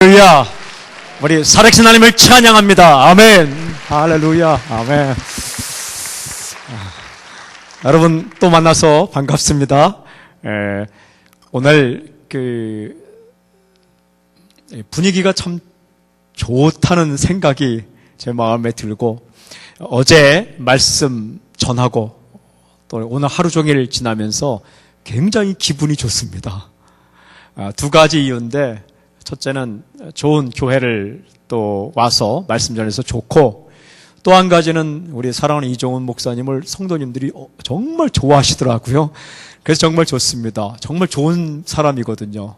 할렐루야. 우리 살아계신 하나님을 찬양합니다. 아멘. 할렐루야. 아멘. 여러분 또 만나서 반갑습니다. 오늘 분위기가 참 좋다는 생각이 제 마음에 들고, 어제 말씀 전하고 또 오늘 하루 종일 지나면서 굉장히 기분이 좋습니다. 두 가지 이유인데, 첫째는 좋은 교회를 또 와서 말씀 전해서 좋고, 또 한 가지는 우리 사랑하는 이종훈 목사님을 성도님들이 정말 좋아하시더라고요. 그래서 정말 좋습니다. 정말 좋은 사람이거든요.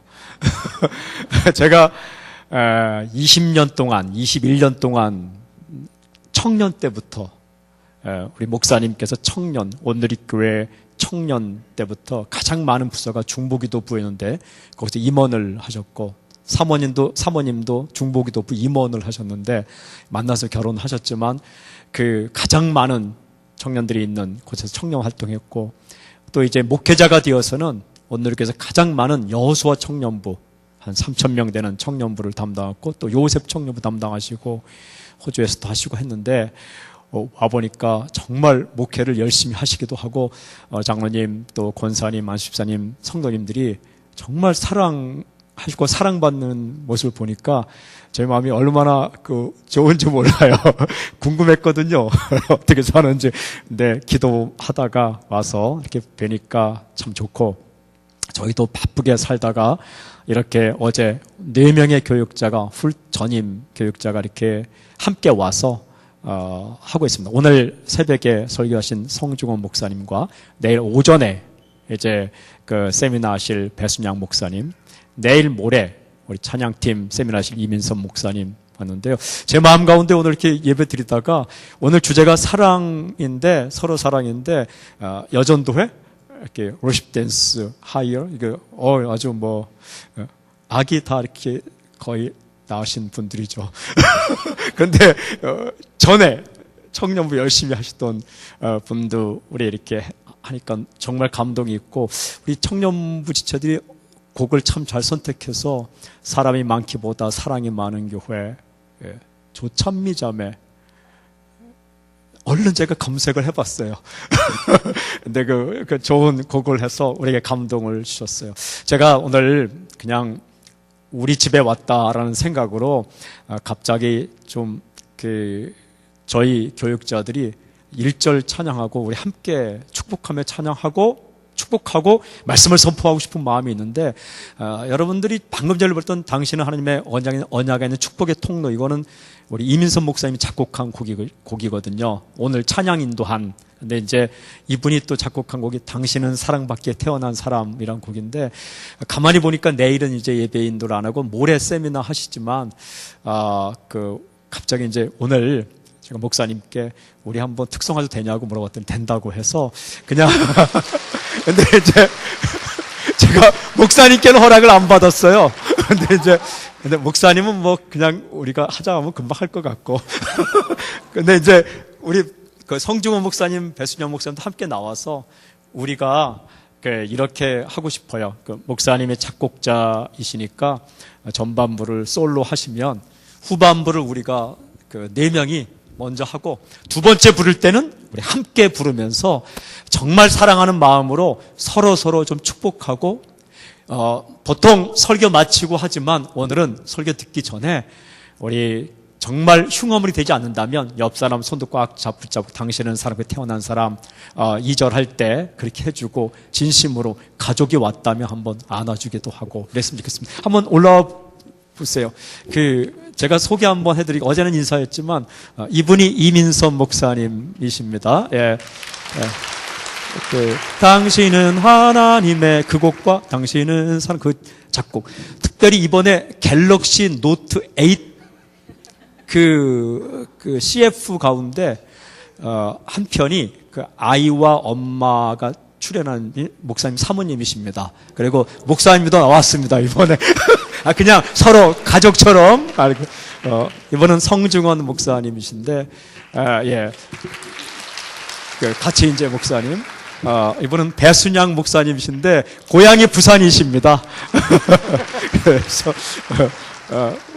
제가 20년 동안, 21년 동안 청년 때부터, 우리 목사님께서 청년, 온누리교회 청년 때부터 가장 많은 부서가 중보기도부였는데 거기서 임원을 하셨고, 사모님도 중보기도부 임원을 하셨는데 만나서 결혼하셨지만 그 가장 많은 청년들이 있는 곳에서 청년 활동했고, 또 이제 목회자가 되어서는 온누리교회에서 가장 많은 여호수아 청년부, 한 3,000명 되는 청년부를 담당했고, 또 요셉 청년부 담당하시고 호주에서도 하시고 했는데, 와보니까 정말 목회를 열심히 하시기도 하고, 장로님 또 권사님, 안수집사님, 성도님들이 정말 사랑하시고 사랑받는 모습을 보니까 제 마음이 얼마나 좋은지 몰라요. 궁금했거든요. 어떻게 사는지. 근데 기도하다가 와서 이렇게 뵈니까 참 좋고, 저희도 바쁘게 살다가 이렇게 어제 4명의 교육자가, 전임 교육자가 이렇게 함께 와서 하고 있습니다. 오늘 새벽에 설교하신 성중원 목사님과 내일 오전에 이제 세미나 하실 배순양 목사님, 내일 모레 우리 찬양팀 세미나 하실 이민선 목사님 왔는데요. 제 마음 가운데 오늘 이렇게 예배 드리다가, 오늘 주제가 사랑인데, 서로 사랑인데, 여전도회? 이렇게 워십 댄스 하이어? 이게 아주 아기 다 이렇게 거의 나으신 분들이죠. 그런데 전에 청년부 열심히 하시던 분도 우리 이렇게 하니까 정말 감동이 있고, 우리 청년부 지체들이 곡을 참 잘 선택해서 사람이 많기보다 사랑이 많은 교회, 조찬미자매, 얼른 제가 검색을 해봤어요. 근데 그 좋은 곡을 해서 우리에게 감동을 주셨어요. 제가 오늘 그냥 우리 집에 왔다라는 생각으로 갑자기 좀 저희 교육자들이 1절 찬양하고 우리 함께 축복하며 축복하고 말씀을 선포하고 싶은 마음이 있는데, 여러분들이 방금 전에 봤던 당신은 하나님의 언약에 있는 축복의 통로, 이거는 우리 이민선 목사님이 작곡한 곡이거든요. 오늘 찬양 인도한. 근데 이제 이분이 또 작곡한 곡이 당신은 사랑받기에 태어난 사람이란 곡인데, 가만히 보니까 내일은 이제 예배 인도를 안 하고 모레 세미나 하시지만, 갑자기 이제 오늘 제가 목사님께 우리 한번 특송해도 되냐고 물어봤더니 된다고 해서 그냥 근데 이제 제가 목사님께는 허락을 안 받았어요. 근데 목사님은 그냥 우리가 하자 하면 금방 할 것 같고 근데 이제 우리 성중원 목사님, 배순영 목사님도 함께 나와서 우리가 이렇게 하고 싶어요. 목사님의 작곡자이시니까 전반부를 솔로 하시면 후반부를 우리가 4명이 먼저 하고, 두 번째 부를 때는 우리 함께 부르면서 정말 사랑하는 마음으로 서로 좀 축복하고, 보통 설교 마치고 하지만 오늘은 설교 듣기 전에 우리 정말 흉어물이 되지 않는다면 옆 사람 손도 꽉 붙잡고 당신은 사람에 태어난 사람 2절 할 때 그렇게 해주고, 진심으로 가족이 왔다면 한번 안아주기도 하고 그랬으면 좋겠습니다. 한번 올라와 보세요. 제가 소개 한번 해드리고, 어제는 인사했지만 이분이 이민선 목사님이십니다. 예. 당신은 하나님의 그 곡과 당신은 사랑, 그 작곡, 특별히 이번에 갤럭시 노트 8 CF 가운데 한 편이 아이와 엄마가 출연한 목사님 사모님이십니다. 그리고 목사님도 나왔습니다, 이번에. 그냥 서로 가족처럼. 이번은 성중원 목사님이신데, 예. 같이 이제 목사님. 이분은 배순양 목사님이신데, 고향이 부산이십니다. 그래서,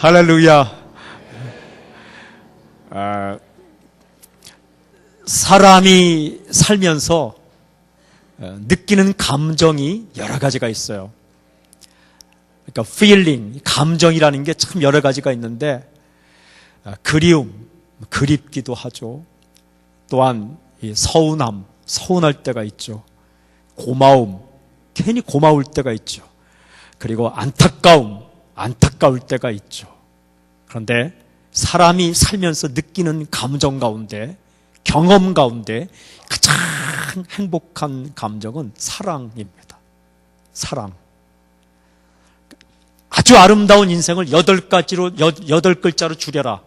할렐루야. 사람이 살면서 느끼는 감정이 여러 가지가 있어요. 그러니까 feeling, 감정이라는 게 참 여러 가지가 있는데 그리움, 그립기도 하죠. 또한 이 서운함, 서운할 때가 있죠. 고마움, 괜히 고마울 때가 있죠. 그리고 안타까움, 안타까울 때가 있죠. 그런데 사람이 살면서 느끼는 감정 가운데, 경험 가운데 가장 행복한 감정은 사랑입니다. 사랑. 아주 아름다운 인생을 8글자로 줄여라.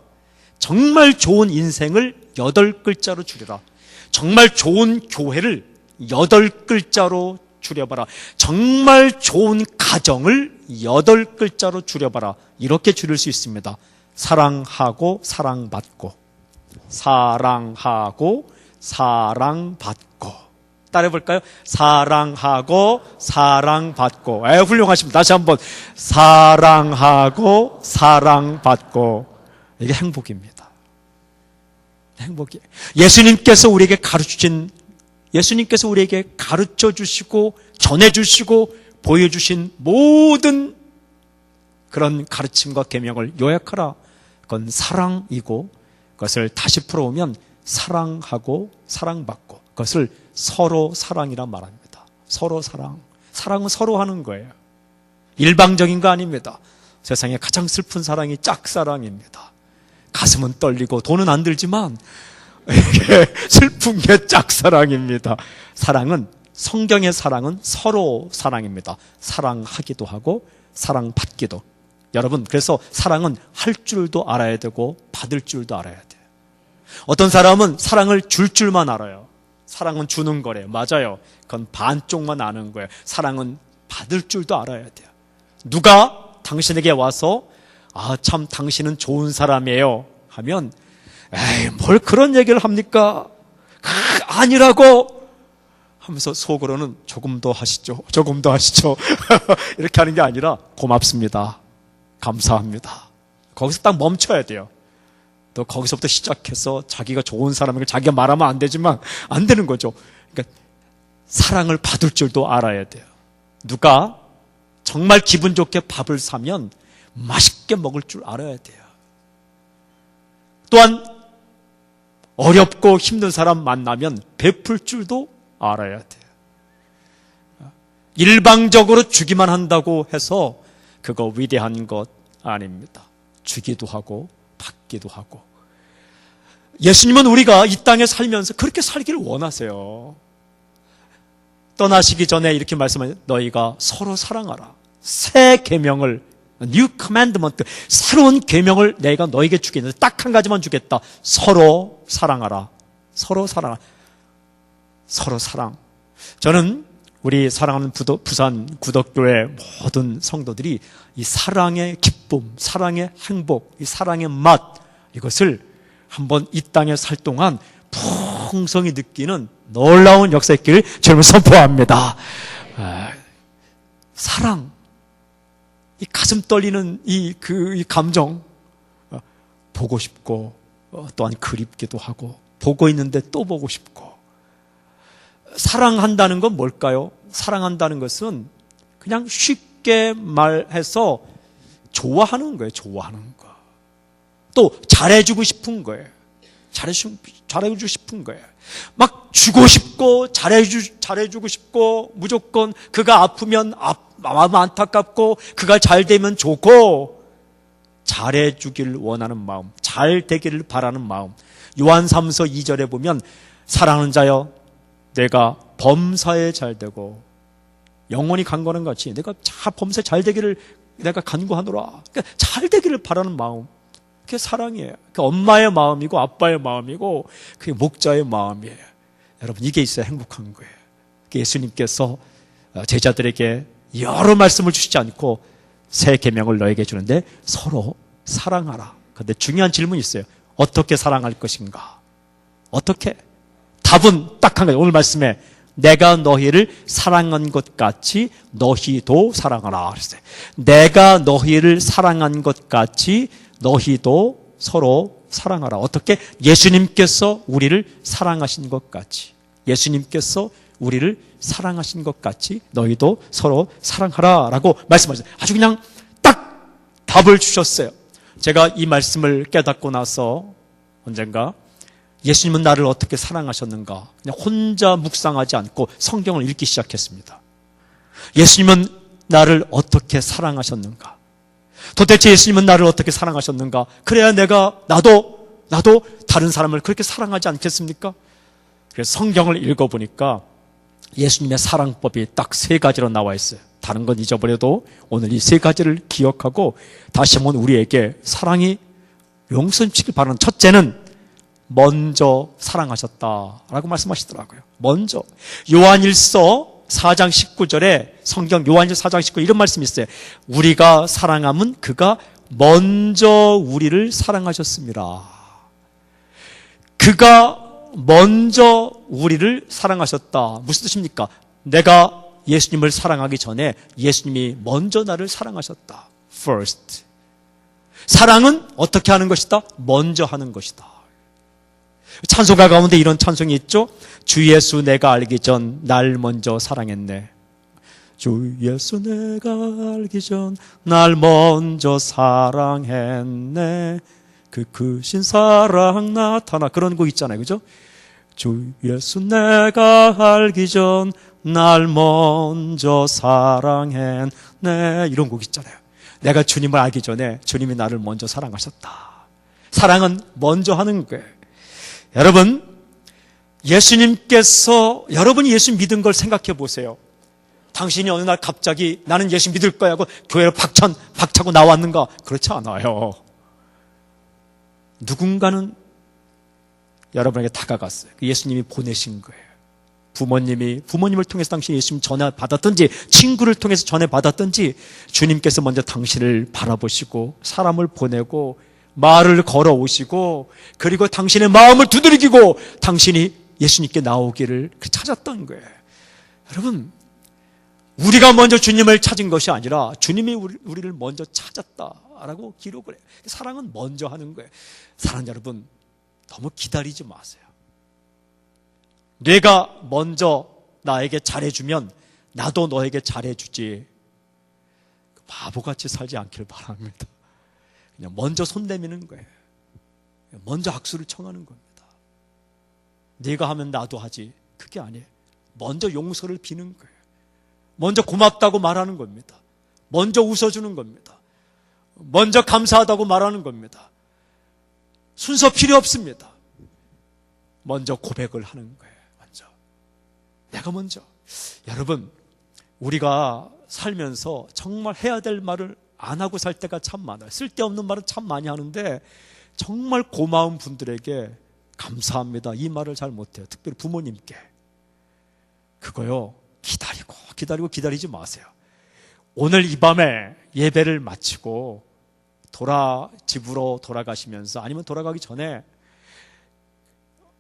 정말 좋은 인생을 8글자로 줄여라. 정말 좋은 교회를 8글자로 줄여봐라. 정말 좋은 가정을 8글자로 줄여봐라. 이렇게 줄일 수 있습니다. 사랑하고 사랑받고, 사랑하고 사랑받고. 따라해볼까요? 사랑하고 사랑받고. 훌륭하십니다. 다시 한번. 사랑하고 사랑받고. 이게 행복입니다. 행복이에요. 예수님께서 우리에게 가르쳐 주시고 전해 주시고 보여주신 모든 그런 가르침과 계명을 요약하라. 그건 사랑이고, 그것을 다시 풀어오면 사랑하고 사랑받고, 그것을 서로 사랑이라 말합니다. 서로 사랑. 사랑은 서로 하는 거예요. 일방적인 거 아닙니다. 세상에 가장 슬픈 사랑이 짝사랑입니다. 가슴은 떨리고 돈은 안 들지만 이게 슬픈 게 짝사랑입니다. 사랑은, 성경의 사랑은 서로 사랑입니다. 사랑하기도 하고 사랑받기도. 여러분, 그래서 사랑은 할 줄도 알아야 되고 받을 줄도 알아야 돼요. 어떤 사람은 사랑을 줄 줄만 알아요. 사랑은 주는 거래요. 맞아요. 그건 반쪽만 아는 거예요. 사랑은 받을 줄도 알아야 돼요. 누가 당신에게 와서 참 당신은 좋은 사람이에요 하면 에이, 뭘 그런 얘기를 합니까? 아니라고 하면서 속으로는 조금 더 하시죠. 조금 더 하시죠. 이렇게 하는 게 아니라 고맙습니다. 감사합니다. 거기서 딱 멈춰야 돼요. 또 거기서부터 시작해서 자기가 좋은 사람에게 자기가 말하면 안 되지만 안 되는 거죠. 그러니까 사랑을 받을 줄도 알아야 돼요. 누가 정말 기분 좋게 밥을 사면 맛있게 먹을 줄 알아야 돼요. 또한 어렵고 힘든 사람 만나면 베풀 줄도 알아야 돼요. 일방적으로 주기만 한다고 해서 그거 위대한 것 아닙니다. 주기도 하고 받기도 하고. 예수님은 우리가 이 땅에 살면서 그렇게 살기를 원하세요. 떠나시기 전에 이렇게 말씀하세요. 너희가 서로 사랑하라. 새 계명을, New Commandment, 새로운 계명을 내가 너에게 주겠는데 딱 한 가지만 주겠다. 서로 사랑하라. 서로 사랑하라. 서로 사랑. 저는 우리 사랑하는 부산 구덕교회 모든 성도들이 이 사랑의 기쁨, 사랑의 행복, 이 사랑의 맛, 이것을 한번 이 땅에 살 동안 풍성히 느끼는 놀라운 역사 있기를 주님을 선포합니다. 사랑, 이 가슴 떨리는 이 감정, 보고 싶고 또한 그립기도 하고, 보고 있는데 또 보고 싶고. 사랑한다는 건 뭘까요? 사랑한다는 것은 그냥 쉽게 말해서 좋아하는 거예요. 좋아하는 거. 또 잘해주고 싶은 거예요. 잘해주고 싶은 거예요. 막 주고 싶고 잘해주고 싶고, 무조건 그가 아프면 마음 안타깝고 그가 잘 되면 좋고, 잘해주길 원하는 마음, 잘 되기를 바라는 마음. 요한 3서 2절에 보면 사랑하는 자여 내가 범사에 잘 되고, 영원히 간구하는 것 같이 내가 범사에 잘 되기를 내가 간구하노라. 그러니까 잘 되기를 바라는 마음, 그게 사랑이에요. 그게 엄마의 마음이고 아빠의 마음이고 그게 목자의 마음이에요. 여러분, 이게 있어야 행복한 거예요. 예수님께서 제자들에게 여러 말씀을 주시지 않고 새 계명을 너에게 주는데 서로 사랑하라. 그런데 중요한 질문이 있어요. 어떻게 사랑할 것인가? 어떻게? 답은 딱 한 가지. 오늘 말씀에 내가 너희를 사랑한 것 같이 너희도 사랑하라 그랬어요. 내가 너희를 사랑한 것 같이 너희도 서로 사랑하라. 어떻게? 예수님께서 우리를 사랑하신 것 같이, 예수님께서 우리를 사랑하신 것 같이 너희도 서로 사랑하라 라고 말씀하셨어요. 아주 그냥 딱 답을 주셨어요. 제가 이 말씀을 깨닫고 나서 언젠가 예수님은 나를 어떻게 사랑하셨는가 그냥 혼자 묵상하지 않고 성경을 읽기 시작했습니다. 예수님은 나를 어떻게 사랑하셨는가, 도대체 예수님은 나를 어떻게 사랑하셨는가, 그래야 나도 다른 사람을 그렇게 사랑하지 않겠습니까? 그래서 성경을 읽어보니까 예수님의 사랑법이 딱 3가지로 나와 있어요. 다른 건 잊어버려도 오늘 이 3가지를 기억하고 다시 한번 우리에게 사랑이 용선치길 바라는, 첫째는 먼저 사랑하셨다라고 말씀하시더라고요. 먼저. 요한일서 4장 19절에 성경 요한일서 4장 19 이런 말씀이 있어요. 우리가 사랑함은 그가 먼저 우리를 사랑하셨습니다. 그가 먼저 우리를 사랑하셨다. 무슨 뜻입니까? 내가 예수님을 사랑하기 전에 예수님이 먼저 나를 사랑하셨다. First. 사랑은 어떻게 하는 것이다? 먼저 하는 것이다. 찬송가 가운데 이런 찬송이 있죠. 주 예수 내가 알기 전 날 먼저 사랑했네. 주 예수 내가 알기 전 날 먼저 사랑했네. 그 크신 사랑 나타나. 그런 곡 있잖아요. 그죠? 주 예수 내가 알기 전 날 먼저 사랑했네. 이런 곡 있잖아요. 내가 주님을 알기 전에 주님이 나를 먼저 사랑하셨다. 사랑은 먼저 하는 거예요. 여러분, 여러분이 예수 믿은 걸 생각해 보세요. 당신이 어느 날 갑자기 나는 예수 믿을 거야 하고 교회를 박차고 나왔는가? 그렇지 않아요. 누군가는 여러분에게 다가갔어요. 예수님이 보내신 거예요. 부모님을 통해서 당신이 예수님 전해 받았든지 친구를 통해서 전해 받았든지 주님께서 먼저 당신을 바라보시고 사람을 보내고 말을 걸어오시고 그리고 당신의 마음을 두드리고 당신이 예수님께 나오기를 찾았던 거예요. 여러분, 우리가 먼저 주님을 찾은 것이 아니라 주님이 우리를 먼저 찾았다라고 기록을 해요. 사랑은 먼저 하는 거예요. 사랑하는 여러분, 너무 기다리지 마세요. 내가 먼저 나에게 잘해주면 나도 너에게 잘해주지. 바보같이 살지 않기를 바랍니다. 그냥 먼저 손 내미는 거예요. 먼저 악수를 청하는 겁니다. 네가 하면 나도 하지. 그게 아니에요. 먼저 용서를 비는 거예요. 먼저 고맙다고 말하는 겁니다. 먼저 웃어주는 겁니다. 먼저 감사하다고 말하는 겁니다. 순서 필요 없습니다. 먼저 고백을 하는 거예요. 내가 먼저. 여러분, 우리가 살면서 정말 해야 될 말을 안 하고 살 때가 참 많아요. 쓸데없는 말은 참 많이 하는데 정말 고마운 분들에게 감사합니다, 이 말을 잘 못해요. 특별히 부모님께. 그거요, 기다리지 마세요. 오늘 이 밤에 예배를 마치고 집으로 돌아가시면서 아니면 돌아가기 전에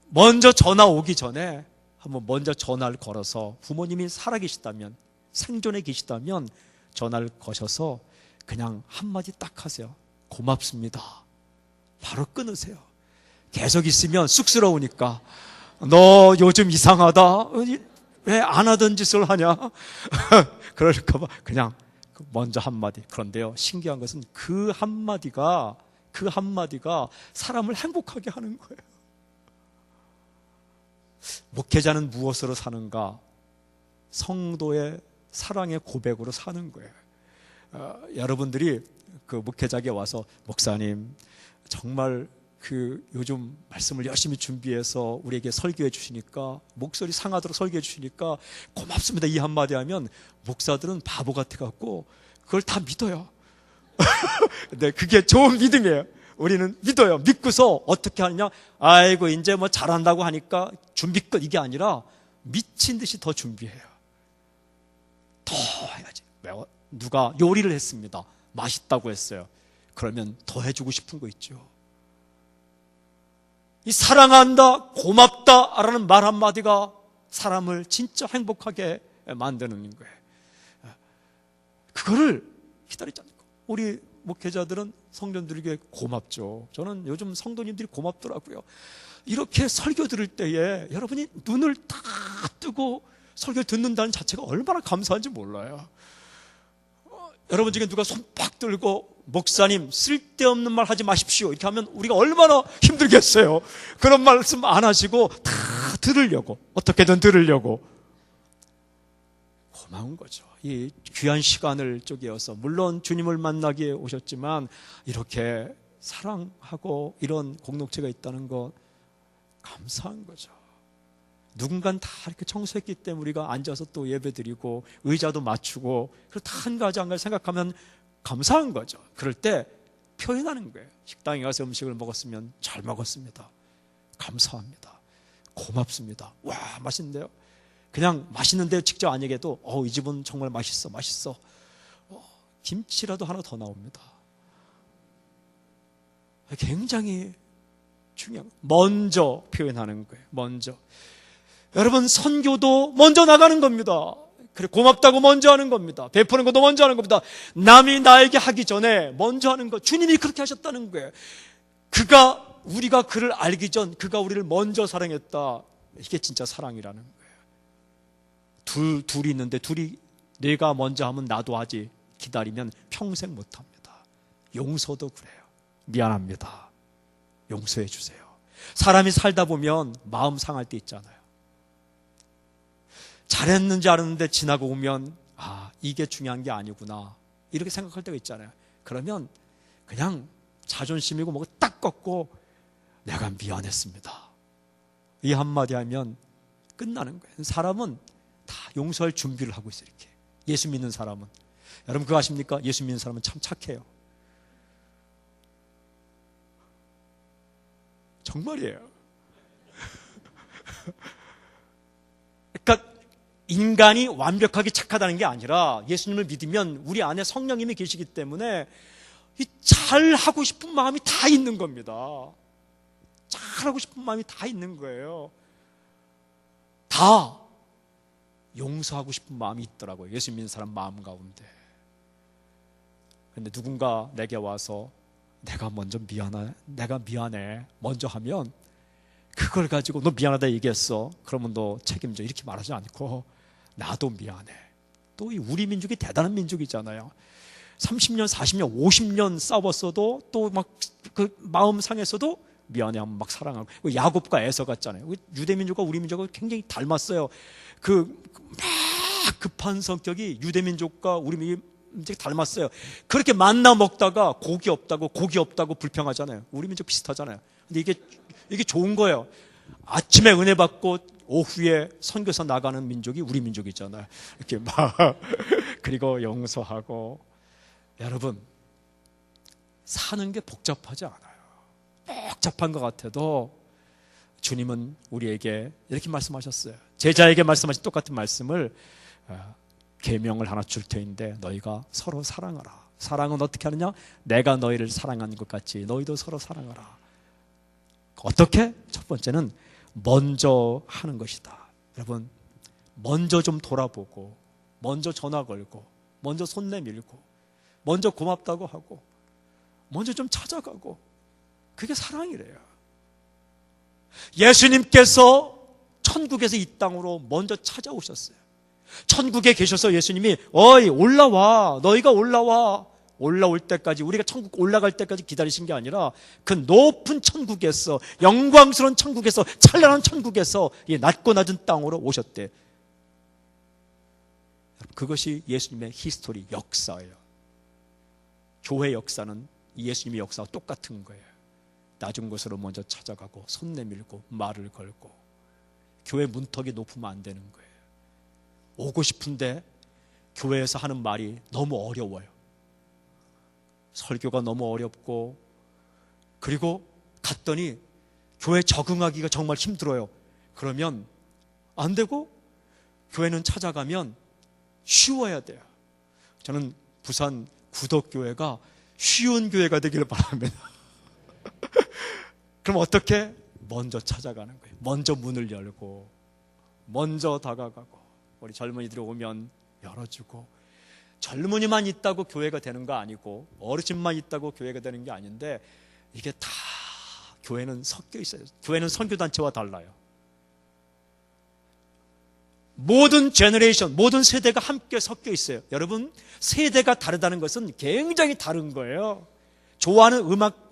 먼저 전화 오기 전에 한번 먼저 전화를 걸어서, 부모님이 살아계시다면, 생존해 계시다면 전화를 거셔서 그냥 한마디 딱 하세요. 고맙습니다. 바로 끊으세요. 계속 있으면 쑥스러우니까 너 요즘 이상하다, 왜 안 하던 짓을 하냐 그럴까봐 그냥 먼저 한마디. 그런데요, 신기한 것은 그 한마디가 사람을 행복하게 하는 거예요. 목회자는 무엇으로 사는가? 성도의 사랑의 고백으로 사는 거예요. 여러분들이 그 목회자에게 와서, 목사님 정말 요즘 말씀을 열심히 준비해서 우리에게 설교해 주시니까, 목소리 상하도록 설교해 주시니까 고맙습니다, 이 한마디 하면 목사들은 바보 같아갖고 그걸 다 믿어요. 네, 그게 좋은 믿음이에요. 우리는 믿어요. 믿고서 어떻게 하느냐? 아이고 이제 뭐 잘한다고 하니까 준비 끝, 이게 아니라 미친 듯이 더 준비해요. 더 해야지. 누가 요리를 했습니다. 맛있다고 했어요. 그러면 더 해주고 싶은 거 있죠. 이 사랑한다, 고맙다라는 말 한마디가 사람을 진짜 행복하게 만드는 거예요. 그거를 기다리지 않고. 우리 목회자들은 성도님들에게 고맙죠. 저는 요즘 성도님들이 고맙더라고요. 이렇게 설교 들을 때에 여러분이 눈을 다 뜨고 설교 듣는다는 자체가 얼마나 감사한지 몰라요. 여러분 중에 누가 손 팍 들고 목사님 쓸데없는 말 하지 마십시오 이렇게 하면 우리가 얼마나 힘들겠어요. 그런 말씀 안 하시고 다 들으려고, 어떻게든 들으려고. 고마운 거죠. 이 귀한 시간을 쪼개어서, 물론 주님을 만나기 위해 오셨지만 이렇게 사랑하고 이런 공동체가 있다는 것 감사한 거죠. 누군가는 다 이렇게 청소했기 때문에 우리가 앉아서 또 예배드리고 의자도 맞추고 다 한 가지 한 가지 생각하면 감사한 거죠. 그럴 때 표현하는 거예요. 식당에 가서 음식을 먹었으면 잘 먹었습니다. 감사합니다. 고맙습니다. 와, 맛있는데요? 그냥 맛있는데 직접 안 얘기해도 이 집은 정말 맛있어. 김치라도 하나 더 나옵니다. 굉장히 중요한 거예요. 먼저 표현하는 거예요. 먼저. 여러분, 선교도 먼저 나가는 겁니다. 그래, 고맙다고 먼저 하는 겁니다. 베푸는 것도 먼저 하는 겁니다. 남이 나에게 하기 전에 먼저 하는 것. 주님이 그렇게 하셨다는 거예요. 우리가 그를 알기 전 그가 우리를 먼저 사랑했다. 이게 진짜 사랑이라는 거예요. 둘이 있는데 내가 먼저 하면 나도 하지 기다리면 평생 못합니다. 용서도 그래요. 미안합니다. 용서해 주세요. 사람이 살다 보면 마음 상할 때 있잖아요. 잘했는지 알았는데 지나고 오면 이게 중요한 게 아니구나 이렇게 생각할 때가 있잖아요. 그러면 그냥 자존심이고 뭐가 딱 꺾고 내가 미안했습니다 이 한마디 하면 끝나는 거예요. 사람은 다 용서할 준비를 하고 있어요. 이렇게 예수 믿는 사람은. 여러분 그거 아십니까? 예수 믿는 사람은 참 착해요. 정말이에요. 그러니까 인간이 완벽하게 착하다는 게 아니라 예수님을 믿으면 우리 안에 성령님이 계시기 때문에 잘하고 싶은 마음이 다 있는 겁니다. 잘하고 싶은 마음이 다 있는 거예요. 다 용서하고 싶은 마음이 있더라고요. 예수 믿는 사람 마음 가운데. 그런데 누군가 내게 와서 내가 미안해 먼저 하면 그걸 가지고 너 미안하다 얘기했어 그러면 너 책임져 이렇게 말하지 않고 나도 미안해. 또 우리 민족이 대단한 민족이잖아요. 30년 40년 50년 싸웠어도 또 막 그 마음 상해서도 미안해 하면 막 사랑하고. 야곱과 에서 같잖아요. 유대 민족과 우리 민족과 굉장히 닮았어요. 막 급한 성격이 유대 민족과 우리 민족이 닮았어요. 그렇게 만나 먹다가 고기 없다고 불평하잖아요. 우리 민족 비슷하잖아요. 근데 이게 좋은 거예요. 아침에 은혜 받고 오후에 선교사 나가는 민족이 우리 민족이잖아요. 이렇게 막 그리고 용서하고. 여러분, 사는 게 복잡하지 않아요. 복잡한 것 같아도 주님은 우리에게 이렇게 말씀하셨어요. 제자에게 말씀하신 똑같은 말씀을 계명을 하나 줄 터인데 너희가 서로 사랑하라. 사랑은 어떻게 하느냐? 내가 너희를 사랑한 것 같이 너희도 서로 사랑하라. 어떻게? 첫 번째는 먼저 하는 것이다. 여러분, 먼저 좀 돌아보고, 먼저 전화 걸고, 먼저 손 내밀고, 먼저 고맙다고 하고, 먼저 좀 찾아가고, 그게 사랑이래요. 예수님께서 천국에서 이 땅으로 먼저 찾아오셨어요. 천국에 계셔서 예수님이 올라와, 너희가 올라올 때까지, 우리가 천국 올라갈 때까지 기다리신 게 아니라 그 높은 천국에서, 영광스러운 천국에서, 찬란한 천국에서 이 낮고 낮은 땅으로 오셨대. 그것이 예수님의 히스토리, 역사예요. 교회 역사는 예수님의 역사와 똑같은 거예요. 낮은 곳으로 먼저 찾아가고 손 내밀고 말을 걸고. 교회 문턱이 높으면 안 되는 거예요. 오고 싶은데 교회에서 하는 말이 너무 어려워요. 설교가 너무 어렵고, 그리고 갔더니 교회 적응하기가 정말 힘들어요. 그러면 안 되고, 교회는 찾아가면 쉬워야 돼요. 저는 부산 구덕교회가 쉬운 교회가 되기를 바랍니다. 그럼 어떻게? 먼저 찾아가는 거예요. 먼저 문을 열고, 먼저 다가가고 우리 젊은이들이 오면 열어주고, 젊은이만 있다고 교회가 되는 거 아니고 어르신만 있다고 교회가 되는 게 아닌데, 이게 다 교회는 섞여 있어요. 교회는 선교단체와 달라요. 모든 제너레이션, 모든 세대가 함께 섞여 있어요. 여러분, 세대가 다르다는 것은 굉장히 다른 거예요. 좋아하는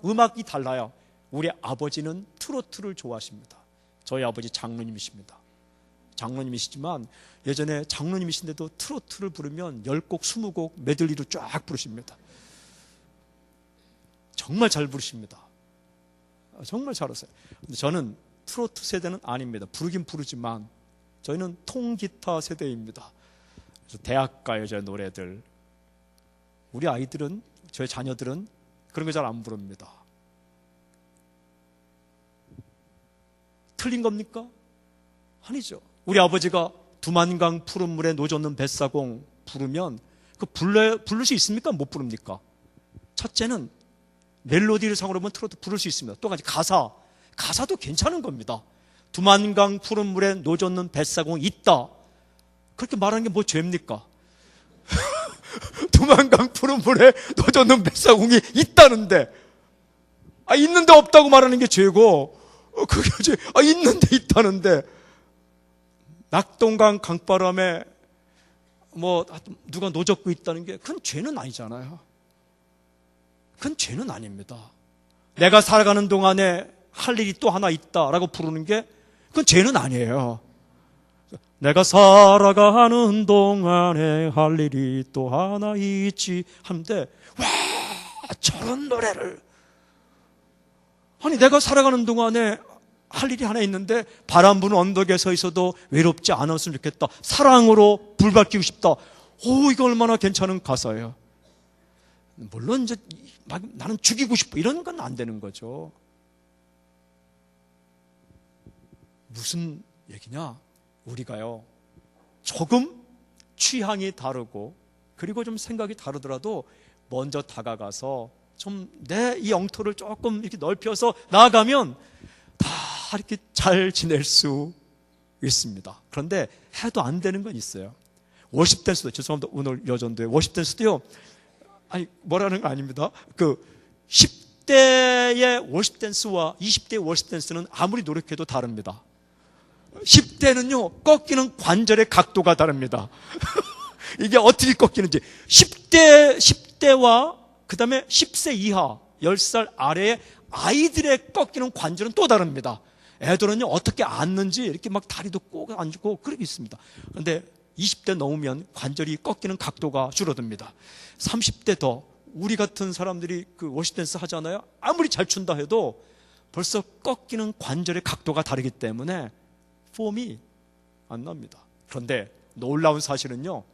음악이 달라요. 우리 아버지는 트로트를 좋아하십니다. 저희 아버지 장로님이십니다. 장로님이시지만 예전에 장로님이신데도 트로트를 부르면 10곡, 20곡 메들리로 쫙 부르십니다. 정말 잘 부르십니다. 정말 잘하세요. 근데 저는 트로트 세대는 아닙니다. 부르긴 부르지만 저희는 통기타 세대입니다. 그래서 대학가요제 노래들, 우리 아이들은, 저희 자녀들은 그런 거 잘 안 부릅니다. 틀린 겁니까? 아니죠. 우리 아버지가 두만강 푸른 물에 노젓는 뱃사공 부르면 부를 수 있습니까? 못 부릅니까? 첫째는 멜로디를 상으로 보면 트로트 부를 수 있습니다. 또 가지 가사도 괜찮은 겁니다. 두만강 푸른 물에 노젓는 뱃사공이 있다. 그렇게 말하는 게 뭐 죄입니까? 두만강 푸른 물에 노젓는 뱃사공이 있다는데, 있는데 없다고 말하는 게 죄고, 그게 죄. 있는데 있다는데, 낙동강 강바람에 누가 노젓고 있다는 게, 그건 죄는 아니잖아요. 그건 죄는 아닙니다. 내가 살아가는 동안에 할 일이 또 하나 있다라고 부르는 게, 그건 죄는 아니에요. 내가 살아가는 동안에 할 일이 또 하나 있지 하는데, 와, 저런 노래를. 내가 살아가는 동안에 할 일이 하나 있는데 바람 부는 언덕에 서 있어도 외롭지 않았으면 좋겠다. 사랑으로 불 밝히고 싶다. 이거 얼마나 괜찮은 가사예요. 물론 이제 나는 죽이고 싶어 이런 건 안 되는 거죠. 무슨 얘기냐? 우리가요, 조금 취향이 다르고 그리고 좀 생각이 다르더라도 먼저 다가가서 좀 내 이 영토를 조금 이렇게 넓혀서 나아가면 다 이렇게 잘 지낼 수 있습니다. 그런데 해도 안 되는 건 있어요. 워십 댄스도, 죄송합니다. 오늘 여전도에 워십 댄스도요, 뭐라는 거 아닙니다. 10대의 워십 댄스와 20대의 워십 댄스는 아무리 노력해도 다릅니다. 10대는요, 꺾이는 관절의 각도가 다릅니다. 이게 어떻게 꺾이는지. 10대와 그 다음에 10세 이하, 10살 아래의 아이들의 꺾이는 관절은 또 다릅니다. 애들은요, 어떻게 앉는지 이렇게 막 다리도 꼭 앉고 그렇게 있습니다. 그런데 20대 넘으면 관절이 꺾이는 각도가 줄어듭니다. 30대 더, 우리 같은 사람들이 워십 댄스 하잖아요. 아무리 잘 춘다 해도 벌써 꺾이는 관절의 각도가 다르기 때문에 폼이 안 납니다. 그런데 놀라운 사실은요,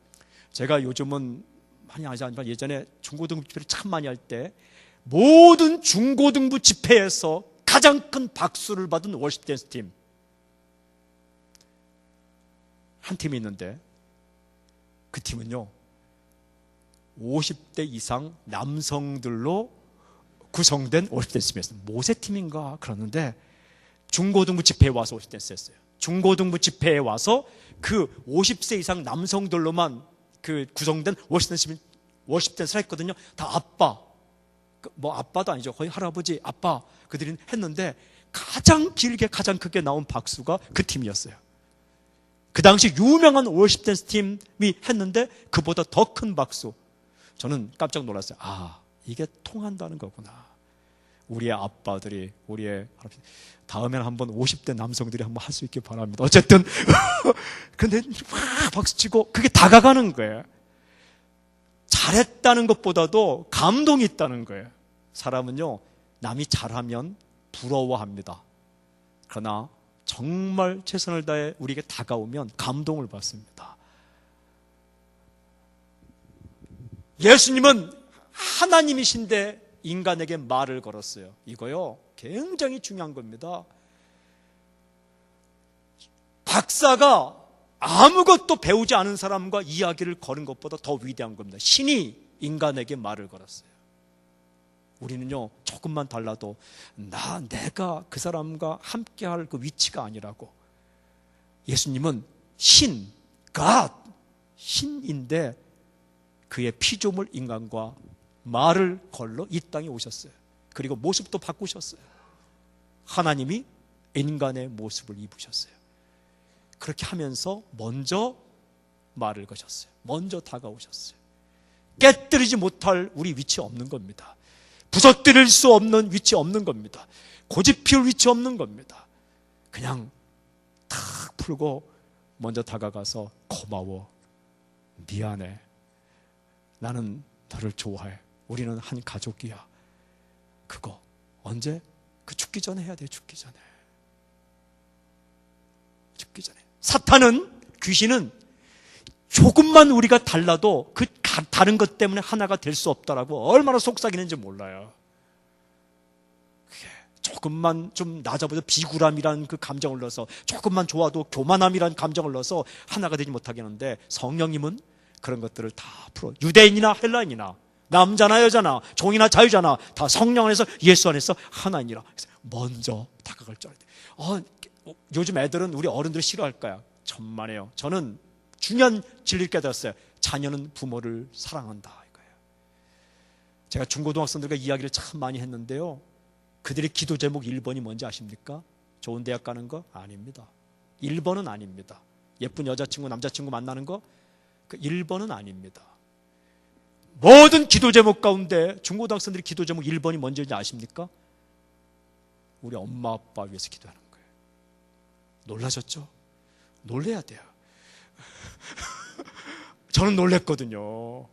제가 요즘은 많이 하지 않지만 예전에 중고등부 집회를 참 많이 할 때 모든 중고등부 집회에서 가장 큰 박수를 받은 워십 댄스 팀 한 팀이 있는데, 그 팀은요 50대 이상 남성들로 구성된 워십 댄스 팀이었어요. 모세팀인가 그러는데 중고등부 집회에 와서 워십 댄스 했어요. 중고등부 집회에 와서 50세 이상 남성들로만 구성된 워십 댄스를 했거든요. 다 아빠, 아빠도 아니죠. 거의 할아버지, 아빠, 그들이 했는데 가장 길게, 가장 크게 나온 박수가 그 팀이었어요. 그 당시 유명한 워십 댄스 팀이 했는데 그보다 더 큰 박수. 저는 깜짝 놀랐어요. 이게 통한다는 거구나. 우리의 아빠들이, 우리의 할아버지, 다음에는 한번 50대 남성들이 한번 할 수 있길 바랍니다. 어쨌든 근데 막 박수치고 그게 다가가는 거예요. 잘했다는 것보다도 감동이 있다는 거예요. 사람은요, 남이 잘하면 부러워합니다. 그러나 정말 최선을 다해 우리에게 다가오면 감동을 받습니다. 예수님은 하나님이신데 인간에게 말을 걸었어요. 이거요, 굉장히 중요한 겁니다. 박사가 아무것도 배우지 않은 사람과 이야기를 거는 것보다 더 위대한 겁니다. 신이 인간에게 말을 걸었어요. 우리는요, 조금만 달라도 내가 그 사람과 함께할 그 위치가 아니라고. 예수님은 신, God, 신인데 그의 피조물 인간과 말을 걸러 이 땅에 오셨어요. 그리고 모습도 바꾸셨어요. 하나님이 인간의 모습을 입으셨어요. 그렇게 하면서 먼저 말을 거셨어요. 먼저 다가오셨어요. 깨뜨리지 못할 우리 위치 없는 겁니다. 부서뜨릴 수 없는 위치 없는 겁니다. 고집 피울 위치 없는 겁니다. 그냥 탁 풀고 먼저 다가가서 고마워, 미안해, 나는 너를 좋아해, 우리는 한 가족이야. 그거 언제? 그 죽기 전에 해야 돼. 죽기 전에. 죽기 전에. 사탄은, 귀신은 조금만 우리가 달라도 그 다른 것 때문에 하나가 될 수 없다라고 얼마나 속삭이는지 몰라요. 조금만 좀 낮아보자 비굴함이라는 그 감정을 넣어서, 조금만 좋아도 교만함이라는 감정을 넣어서 하나가 되지 못하게 하는데, 성령님은 그런 것들을 다 풀어. 유대인이나 헬라인이나 남자나 여자나 종이나 자유자나 다 성령 안에서, 예수 안에서 하나이니라. 그래서 먼저 다가갈 줄 알아야 돼. 요즘 애들은 우리 어른들을 싫어할 거야. 천만에요. 저는 중요한 진리를 깨달았어요. 자녀는 부모를 사랑한다, 이거예요. 제가 중고등학생들과 이야기를 참 많이 했는데요, 그들의 기도 제목 1번이 뭔지 아십니까? 좋은 대학 가는 거? 아닙니다. 1번은 아닙니다. 예쁜 여자친구, 남자친구 만나는 거? 그 1번은 아닙니다. 모든 기도 제목 가운데 중고등학생들의 기도 제목 1번이 뭔지 아십니까? 우리 엄마 아빠 위해서 기도하는 거예요. 놀라셨죠? 놀래야 돼요. 저는 놀랬거든요.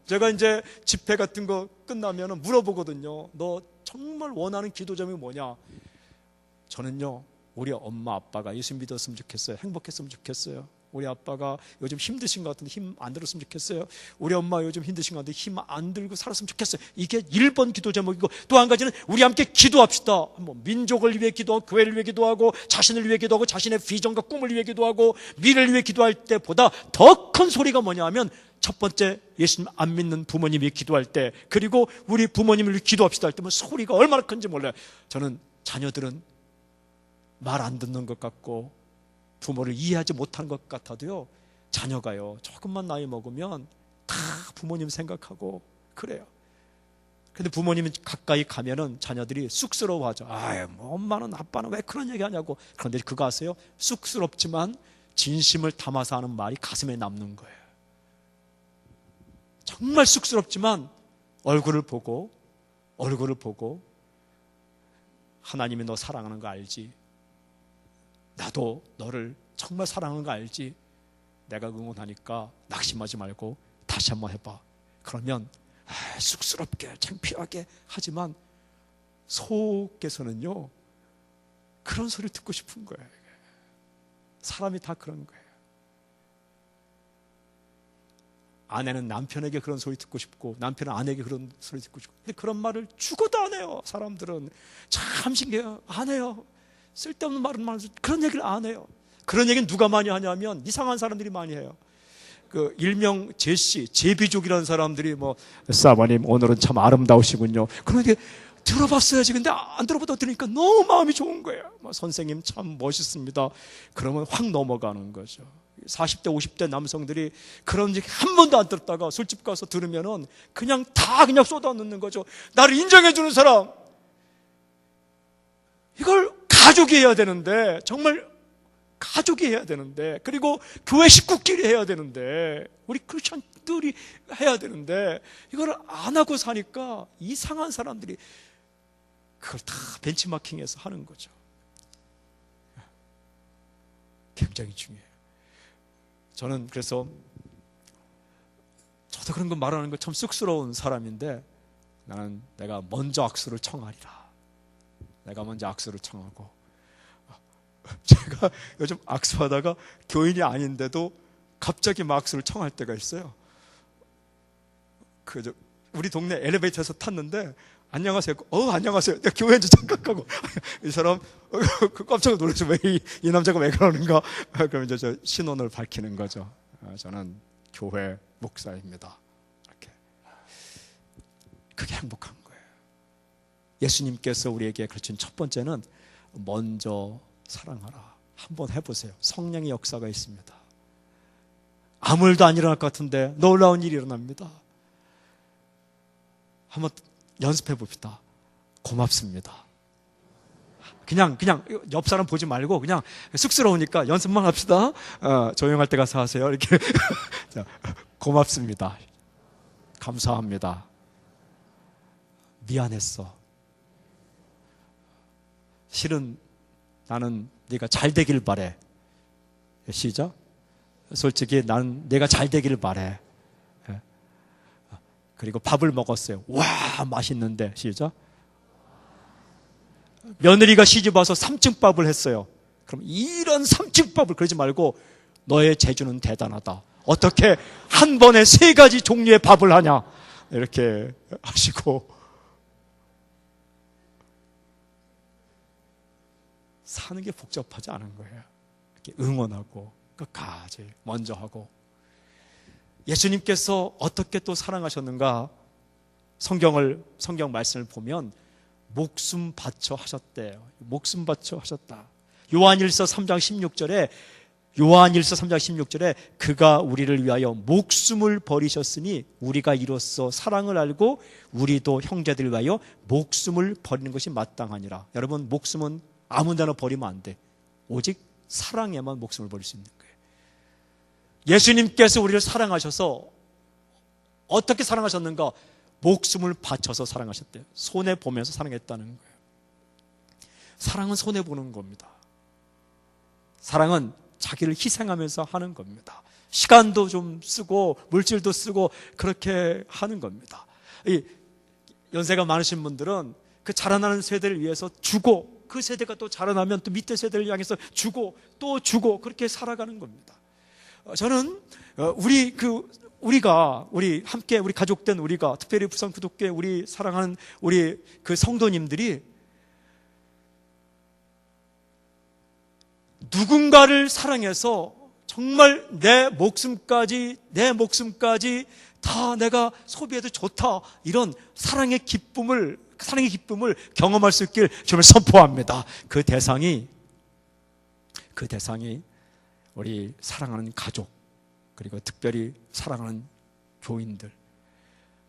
제가 이제 집회 같은 거 끝나면 물어보거든요. 너 정말 원하는 기도 제목이 뭐냐? 저는요, 우리 엄마 아빠가 예수 믿었으면 좋겠어요. 행복했으면 좋겠어요. 우리 아빠가 요즘 힘드신 것 같은데 힘 안 들었으면 좋겠어요. 우리 엄마 요즘 힘드신 것 같은데 힘 안 들고 살았으면 좋겠어요. 이게 1번 기도 제목이고, 또 한 가지는 우리 함께 기도합시다. 뭐 민족을 위해 기도하고, 교회를 위해 기도하고, 자신을 위해 기도하고, 자신의 비전과 꿈을 위해 기도하고, 미래를 위해 기도할 때보다 더 큰 소리가 뭐냐 하면, 첫 번째 예수님 안 믿는 부모님이 기도할 때, 그리고 우리 부모님을 위해 기도합시다 할 때면 소리가 얼마나 큰지 몰라요. 저는 자녀들은 말 안 듣는 것 같고 부모를 이해하지 못하는 것 같아도요, 자녀가요 조금만 나이 먹으면 다 부모님 생각하고 그래요. 근데 부모님이 가까이 가면은 자녀들이 쑥스러워하죠. 아유, 뭐 엄마는 아빠는 왜 그런 얘기 하냐고. 그런데 그거 아세요? 쑥스럽지만 진심을 담아서 하는 말이 가슴에 남는 거예요. 정말 쑥스럽지만 얼굴을 보고 하나님이 너 사랑하는 거 알지? 나도 너를 정말 사랑하는 거 알지? 내가 응원하니까 낙심하지 말고 다시 한번 해봐. 그러면 쑥스럽게 창피하게 하지만 속에서는요 그런 소리를 듣고 싶은 거예요. 사람이 다 그런 거예요. 아내는 남편에게 그런 소리 듣고 싶고, 남편은 아내에게 그런 소리 듣고 싶고. 근데 그런 말을 죽어도 안 해요. 사람들은 참 신기해요. 안 해요. 쓸데없는 말은 많아서 그런 얘기를 안 해요. 그런 얘기는 누가 많이 하냐면 이상한 사람들이 많이 해요. 그 일명 제시, 제비족이라는 사람들이 뭐 사모님 오늘은 참 아름다우시군요. 그런 얘기 들어봤어야지. 근데 안 들어보다 들으니까 너무 마음이 좋은 거예요. 뭐 선생님 참 멋있습니다. 그러면 확 넘어가는 거죠. 40대 50대 남성들이 그런 얘기 한 번도 안 들었다가 술집 가서 들으면은 그냥 다 그냥 쏟아넣는 거죠. 나를 인정해 주는 사람, 이걸 가족이 해야 되는데, 정말 가족이 해야 되는데, 그리고 교회 식구끼리 해야 되는데, 우리 크리스천들이 해야 되는데, 이걸 안 하고 사니까 이상한 사람들이 그걸 다 벤치마킹해서 하는 거죠. 굉장히 중요해요. 저는 그래서 저도 그런 거 말하는 거 참 쑥스러운 사람인데, 나는 내가 먼저 악수를 청하리라. 내가 먼저 악수를 청하고, 제가 요즘 악수하다가 교인이 아닌데도 갑자기 막 악수를 청할 때가 있어요. 우리 동네 엘리베이터에서 탔는데 안녕하세요. 안녕하세요. 내가 교회인 줄 착각하고 이 사람 깜짝 놀라서 왜 이 남자가 왜 그러는가? 그럼 이제 저 신원을 밝히는 거죠. 저는 교회 목사입니다. 이렇게. 그게 행복한 거예요. 예수님께서 우리에게 가르친 첫 번째는 먼저 사랑하라. 한번 해보세요. 성령의 역사가 있습니다. 아무 일도 안 일어날 것 같은데 놀라운 일이 일어납니다. 한번 연습해 봅시다. 고맙습니다. 그냥 옆 사람 보지 말고 그냥 쑥스러우니까 연습만 합시다. 조용할 때 가서 하세요. 이렇게. 자, 고맙습니다. 감사합니다. 미안했어. 실은 나는 네가 잘 되길 바래. 시작. 솔직히 난 내가 잘 되길 바래. 그리고 밥을 먹었어요. 와, 맛있는데. 시작. 며느리가 시집와서 3층 밥을 했어요. 그럼 이런 3층 밥을 그러지 말고 너의 재주는 대단하다. 어떻게 한 번에 3가지 종류의 밥을 하냐. 이렇게 하시고 사는 게 복잡하지 않은 거예요. 이렇게 응원하고 끝까지 먼저 하고. 예수님께서 어떻게 또 사랑하셨는가? 성경 말씀을 보면 목숨 바쳐 하셨대요. 목숨 바쳐 하셨다. 요한일서 3장 16절에 그가 우리를 위하여 목숨을 버리셨으니 우리가 이로써 사랑을 알고 우리도 형제들을 위하여 목숨을 버리는 것이 마땅하니라. 여러분, 목숨은 아무 데나 버리면 안 돼. 오직 사랑에만 목숨을 버릴 수 있는 거예요. 예수님께서 우리를 사랑하셔서 어떻게 사랑하셨는가? 목숨을 바쳐서 사랑하셨대요. 손해보면서 사랑했다는 거예요. 사랑은 손해보는 겁니다. 사랑은 자기를 희생하면서 하는 겁니다. 시간도 좀 쓰고 물질도 쓰고 그렇게 하는 겁니다. 이 연세가 많으신 분들은 그 자라나는 세대를 위해서 주고, 그 세대가 또 자라나면 또 밑에 세대를 향해서 주고 또 주고 그렇게 살아가는 겁니다. 저는 우리 함께 우리 가족된 우리가, 특별히 부산 구독교회 우리 사랑하는 우리 그 성도님들이 누군가를 사랑해서 정말 내 목숨까지 다 내가 소비해도 좋다, 이런 사랑의 기쁨을 경험할 수 있길 주님을 선포합니다. 그 대상이 우리 사랑하는 가족, 그리고 특별히 사랑하는 교인들.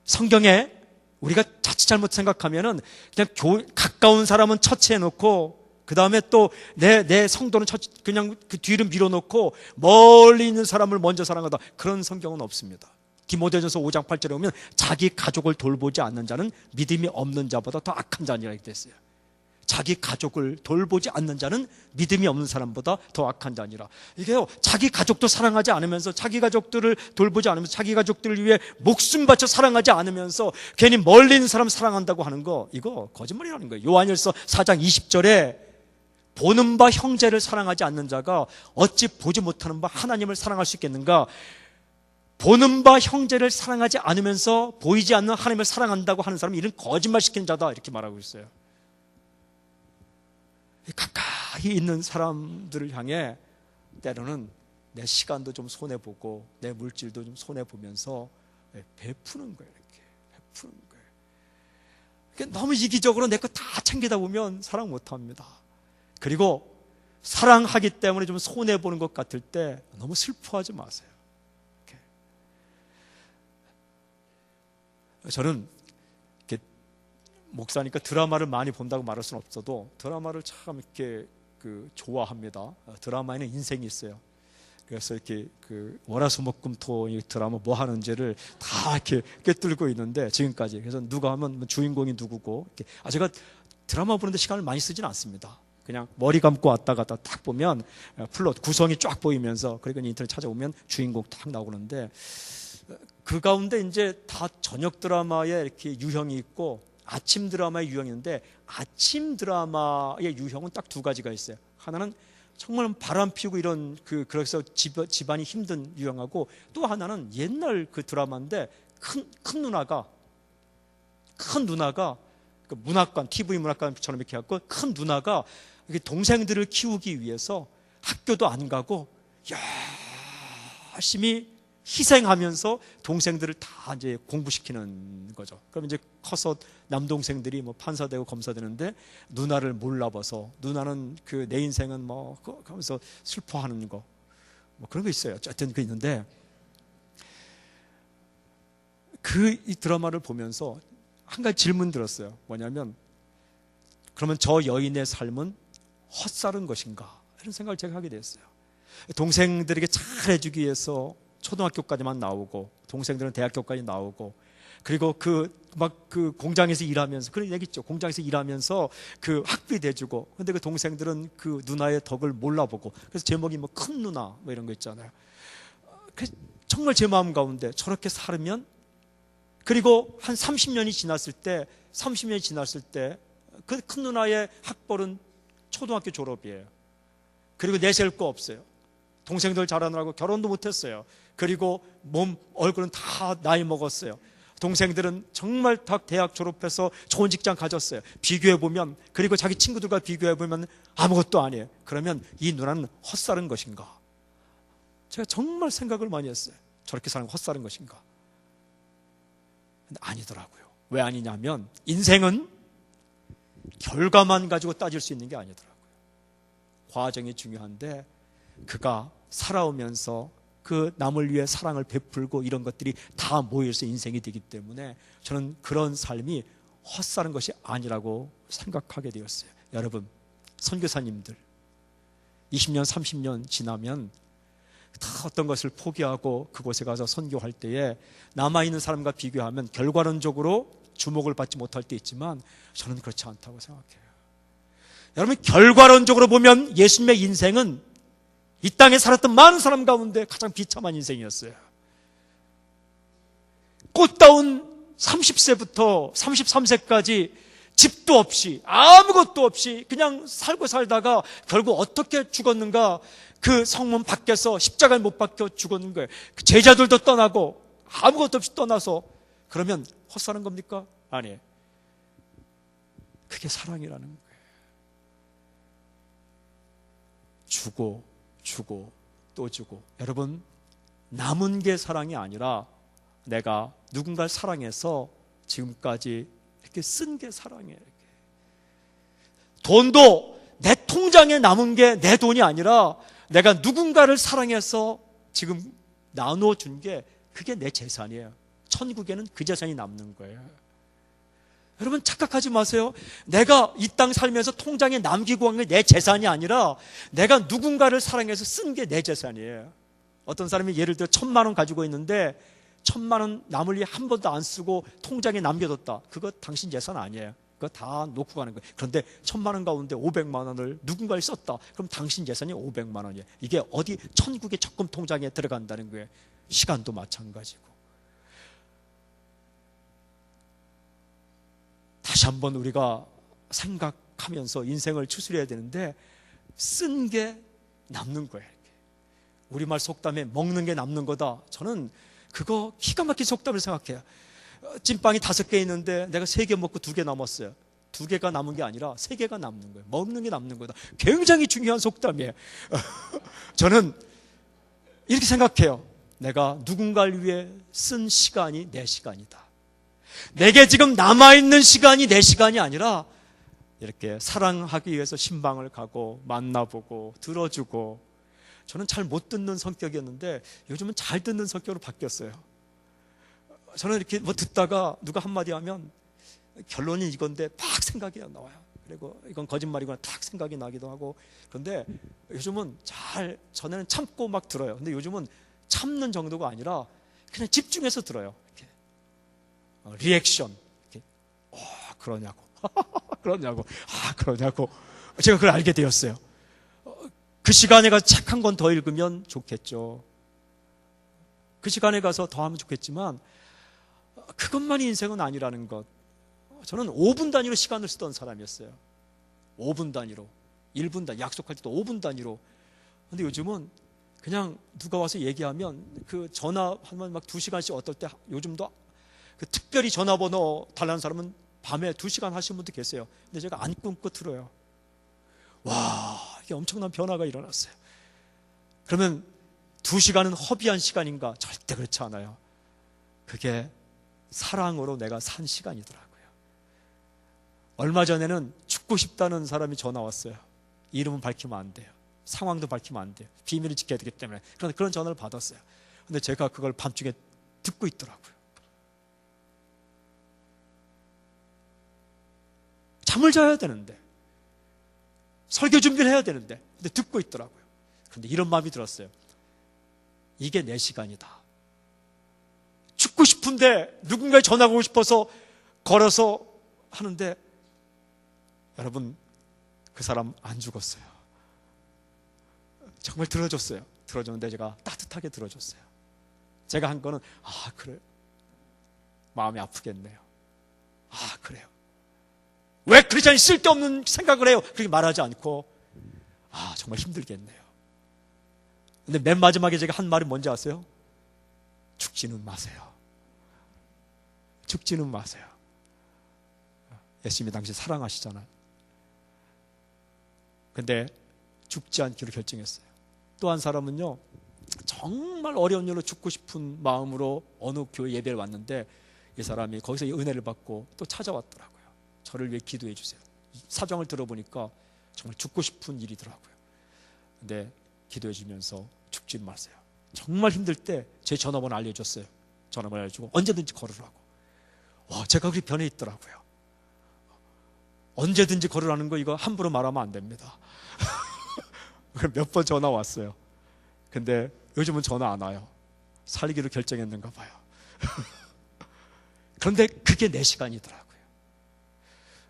성경에 우리가 자칫 잘못 생각하면은 그냥 가까운 사람은 처치해놓고 그 다음에 또 내 성도는 그냥 그 뒤를 밀어놓고 멀리 있는 사람을 먼저 사랑하다, 그런 성경은 없습니다. 디모데전서 5장 8절에 보면 자기 가족을 돌보지 않는 자는 믿음이 없는 자보다 더 악한 자니라 이렇게 됐어요. 자기 가족을 돌보지 않는 자는 믿음이 없는 사람보다 더 악한 자니라. 이게요, 자기 가족도 사랑하지 않으면서, 자기 가족들을 돌보지 않으면서, 자기 가족들을 위해 목숨 바쳐 사랑하지 않으면서 괜히 멀리 있는 사람 사랑한다고 하는 거, 이거 거짓말이라는 거예요. 요한일서 4장 20절에 보는 바 형제를 사랑하지 않는 자가 어찌 보지 못하는 바 하나님을 사랑할 수 있겠는가? 보는 바 형제를 사랑하지 않으면서 보이지 않는 하나님을 사랑한다고 하는 사람은 이런 거짓말 시키는 자다, 이렇게 말하고 있어요. 가까이 있는 사람들을 향해 때로는 내 시간도 좀 손해보고 내 물질도 좀 손해보면서 베푸는 거예요. 이렇게 베푸는 거예요. 그러니까 너무 이기적으로 내 거 다 챙기다 보면 사랑 못합니다. 그리고 사랑하기 때문에 좀 손해보는 것 같을 때 너무 슬퍼하지 마세요. 이렇게. 저는 목사니까 드라마를 많이 본다고 말할 수는 없어도 드라마를 참 이렇게 좋아합니다. 드라마에는 인생이 있어요. 그래서 이렇게 월화수목금토 이 드라마 뭐 하는지를 다 이렇게 꿰뚫고 있는데, 지금까지. 그래서 누가 하면 주인공이 누구고, 이렇게. 제가 드라마 보는데 시간을 많이 쓰지는 않습니다. 그냥 머리 감고 왔다 갔다 딱 보면 플롯 구성이 쫙 보이면서, 그리고 인터넷 찾아보면 주인공 딱 나오는데, 그 가운데 이제 다 저녁 드라마에 이렇게 유형이 있고 아침 드라마의 유형이 있는데, 아침 드라마의 유형은 딱 2가지가 있어요. 하나는 정말 바람 피우고 이런 그래서 집안이 힘든 유형하고, 또 하나는 옛날 그 드라마인데 큰 누나가 그 문학관, TV 문학관처럼 이렇게 해갖고 큰 누나가 동생들을 키우기 위해서 학교도 안 가고 열심히 희생하면서 동생들을 다 이제 공부시키는 거죠. 그럼 이제 커서 남동생들이 뭐 판사 되고 검사 되는데 누나를 몰라봐서 누나는 그 내 인생은 뭐 하면서 슬퍼하는 거, 뭐 그런 거 있어요. 어쨌든 그 있는데 이 드라마를 보면서 한 가지 질문 들었어요. 뭐냐면 그러면 저 여인의 삶은 헛살은 것인가? 이런 생각을 제가 하게 됐어요. 동생들에게 잘해주기 위해서 초등학교까지만 나오고 동생들은 대학교까지 나오고 그리고 그 공장에서 일하면서 그런 얘기 있죠. 공장에서 일하면서 그 학비 대주고 근데 그 동생들은 그 누나의 덕을 몰라보고 그래서 제목이 뭐 큰 누나 뭐 이런 거 있잖아요. 정말 제 마음 가운데 저렇게 살면 그리고 한 30년이 지났을 때 그 큰 누나의 학벌은 초등학교 졸업이에요. 그리고 내세울 거 없어요. 동생들 자라느라고 결혼도 못했어요. 그리고 얼굴은 다 나이 먹었어요. 동생들은 정말 다 대학 졸업해서 좋은 직장 가졌어요. 비교해보면, 그리고 자기 친구들과 비교해보면 아무것도 아니에요. 그러면 이 누나는 헛살은 것인가? 제가 정말 생각을 많이 했어요. 저렇게 사는 헛살은 것인가? 근데 아니더라고요. 왜 아니냐면 인생은 결과만 가지고 따질 수 있는 게 아니더라고요. 과정이 중요한데 그가 살아오면서 그 남을 위해 사랑을 베풀고 이런 것들이 다 모여서 인생이 되기 때문에 저는 그런 삶이 헛사는 것이 아니라고 생각하게 되었어요. 여러분, 선교사님들 20년, 30년 지나면 다 어떤 것을 포기하고 그곳에 가서 선교할 때에 남아있는 사람과 비교하면 결과론적으로 주목을 받지 못할 때 있지만 저는 그렇지 않다고 생각해요. 여러분, 결과론적으로 보면 예수님의 인생은 이 땅에 살았던 많은 사람 가운데 가장 비참한 인생이었어요. 꽃다운 30세부터 33세까지 집도 없이 아무것도 없이 그냥 살고 살다가 결국 어떻게 죽었는가? 그 성문 밖에서 십자가에 못 박혀 죽었는 거예요. 그 제자들도 떠나고 아무것도 없이 떠나서 그러면 헛사는 겁니까? 아니에요. 그게 사랑이라는 거예요. 주고 또 주고. 여러분, 남은 게 사랑이 아니라 내가 누군가를 사랑해서 지금까지 이렇게 쓴 게 사랑이에요. 이렇게. 돈도 내 통장에 남은 게 내 돈이 아니라 내가 누군가를 사랑해서 지금 나눠준 게 그게 내 재산이에요. 천국에는 그 재산이 남는 거예요. 여러분, 착각하지 마세요. 내가 이 땅 살면서 통장에 남기고 간 게 내 재산이 아니라 내가 누군가를 사랑해서 쓴 게 내 재산이에요. 어떤 사람이 예를 들어 1,000만 원 가지고 있는데 1,000만 원 남을 위해 한 번도 안 쓰고 통장에 남겨뒀다. 그거 당신 재산 아니에요. 그거 다 놓고 가는 거예요. 그런데 1,000만 원 가운데 500만 원을 누군가를 썼다. 그럼 당신 재산이 500만 원이에요. 이게 어디 천국의 적금 통장에 들어간다는 거예요. 시간도 마찬가지고. 다시 한번 우리가 생각하면서 인생을 추스려야 되는데 쓴 게 남는 거예요. 우리말 속담에 먹는 게 남는 거다. 저는 그거 기가 막힌 속담을 생각해요. 찐빵이 5개 있는데 내가 3개 먹고 2개 남았어요. 2개가 남은 게 아니라 3개가 남는 거예요. 먹는 게 남는 거다. 굉장히 중요한 속담이에요. 저는 이렇게 생각해요. 내가 누군가를 위해 쓴 시간이 내 시간이다. 내게 지금 남아있는 시간이 내 시간이 아니라 이렇게 사랑하기 위해서 신방을 가고 만나보고 들어주고. 저는 잘 못 듣는 성격이었는데 요즘은 잘 듣는 성격으로 바뀌었어요. 저는 이렇게 뭐 듣다가 누가 한마디 하면 결론이 이건데 막 생각이 나와요. 그리고 이건 거짓말이구나 딱 생각이 나기도 하고. 그런데 요즘은 전에는 참고 막 들어요. 근데 요즘은 참는 정도가 아니라 그냥 집중해서 들어요. 이렇게. 리액션. 이렇게. 그러냐고. 그러냐고. 제가 그걸 알게 되었어요. 그 시간에 가서 책 한 권 더 읽으면 좋겠죠. 그 시간에 가서 더 하면 좋겠지만 그것만이 인생은 아니라는 것. 저는 5분 단위로 시간을 쓰던 사람이었어요. 5분 단위로. 1분 단위. 약속할 때도 5분 단위로. 근데 요즘은 그냥 누가 와서 얘기하면 그 전화하면 막 2시간씩 어떨 때 요즘도 그 특별히 전화번호 달라는 사람은 밤에 2시간 하시는 분도 계세요. 근데 제가 안 끊고 들어요. 와, 이게 엄청난 변화가 일어났어요. 그러면 2시간은 허비한 시간인가? 절대 그렇지 않아요. 그게 사랑으로 내가 산 시간이더라고요. 얼마 전에는 죽고 싶다는 사람이 전화 왔어요. 이름은 밝히면 안 돼요. 상황도 밝히면 안 돼요. 비밀을 지켜야 되기 때문에. 그런데 그런 전화를 받았어요. 근데 제가 그걸 밤중에 듣고 있더라고요. 잠을 자야 되는데, 설교 준비를 해야 되는데, 근데 듣고 있더라고요. 그런데 이런 마음이 들었어요. 이게 내 시간이다. 죽고 싶은데 누군가에 전화하고 싶어서 걸어서 하는데, 여러분, 그 사람 안 죽었어요. 정말 들어줬어요. 들어줬는데 제가 따뜻하게 들어줬어요. 제가 한 거는, 아, 그래요. 마음이 아프겠네요. 아, 그래요. 왜 크리스찬이 쓸데없는 생각을 해요? 그렇게 말하지 않고, 아, 정말 힘들겠네요. 근데 맨 마지막에 제가 한 말이 뭔지 아세요? 죽지는 마세요. 죽지는 마세요. 예수님이 당시 사랑하시잖아요. 근데 죽지 않기로 결정했어요. 또 한 사람은요, 정말 어려운 일로 죽고 싶은 마음으로 어느 교회 예배를 왔는데, 이 사람이 거기서 은혜를 받고 또 찾아왔더라고요. 저를 위해 기도해 주세요. 사정을 들어보니까 정말 죽고 싶은 일이더라고요. 근데 기도해 주면서 죽지 마세요. 정말 힘들 때 제 전화번호 알려줬어요. 전화번호 알려주고 언제든지 걸으라고. 와, 제가 그렇게 변해 있더라고요. 언제든지 걸으라는 거 이거 함부로 말하면 안 됩니다. 몇 번 전화 왔어요. 근데 요즘은 전화 안 와요. 살기로 결정했는가 봐요. 그런데 그게 내 시간이더라고요.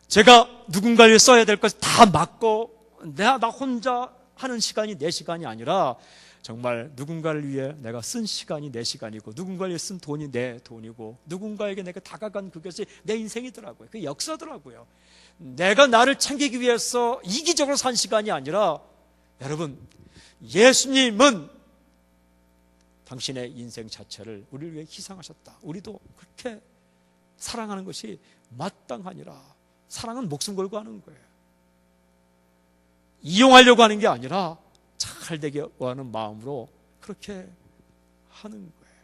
제가 누군가를 써야 될 것을 다 맡고 나 혼자 하는 시간이 내 시간이 아니라, 정말 누군가를 위해 내가 쓴 시간이 내 시간이고, 누군가를 위해 쓴 돈이 내 돈이고, 누군가에게 내가 다가간 그것이 내 인생이더라고요. 그 역사더라고요. 내가 나를 챙기기 위해서 이기적으로 산 시간이 아니라, 여러분, 예수님은 당신의 인생 자체를 우리를 위해 희생하셨다. 우리도 그렇게 사랑하는 것이 마땅하니라. 사랑은 목숨 걸고 하는 거예요. 이용하려고 하는 게 아니라 잘 되게 하는 마음으로 그렇게 하는 거예요.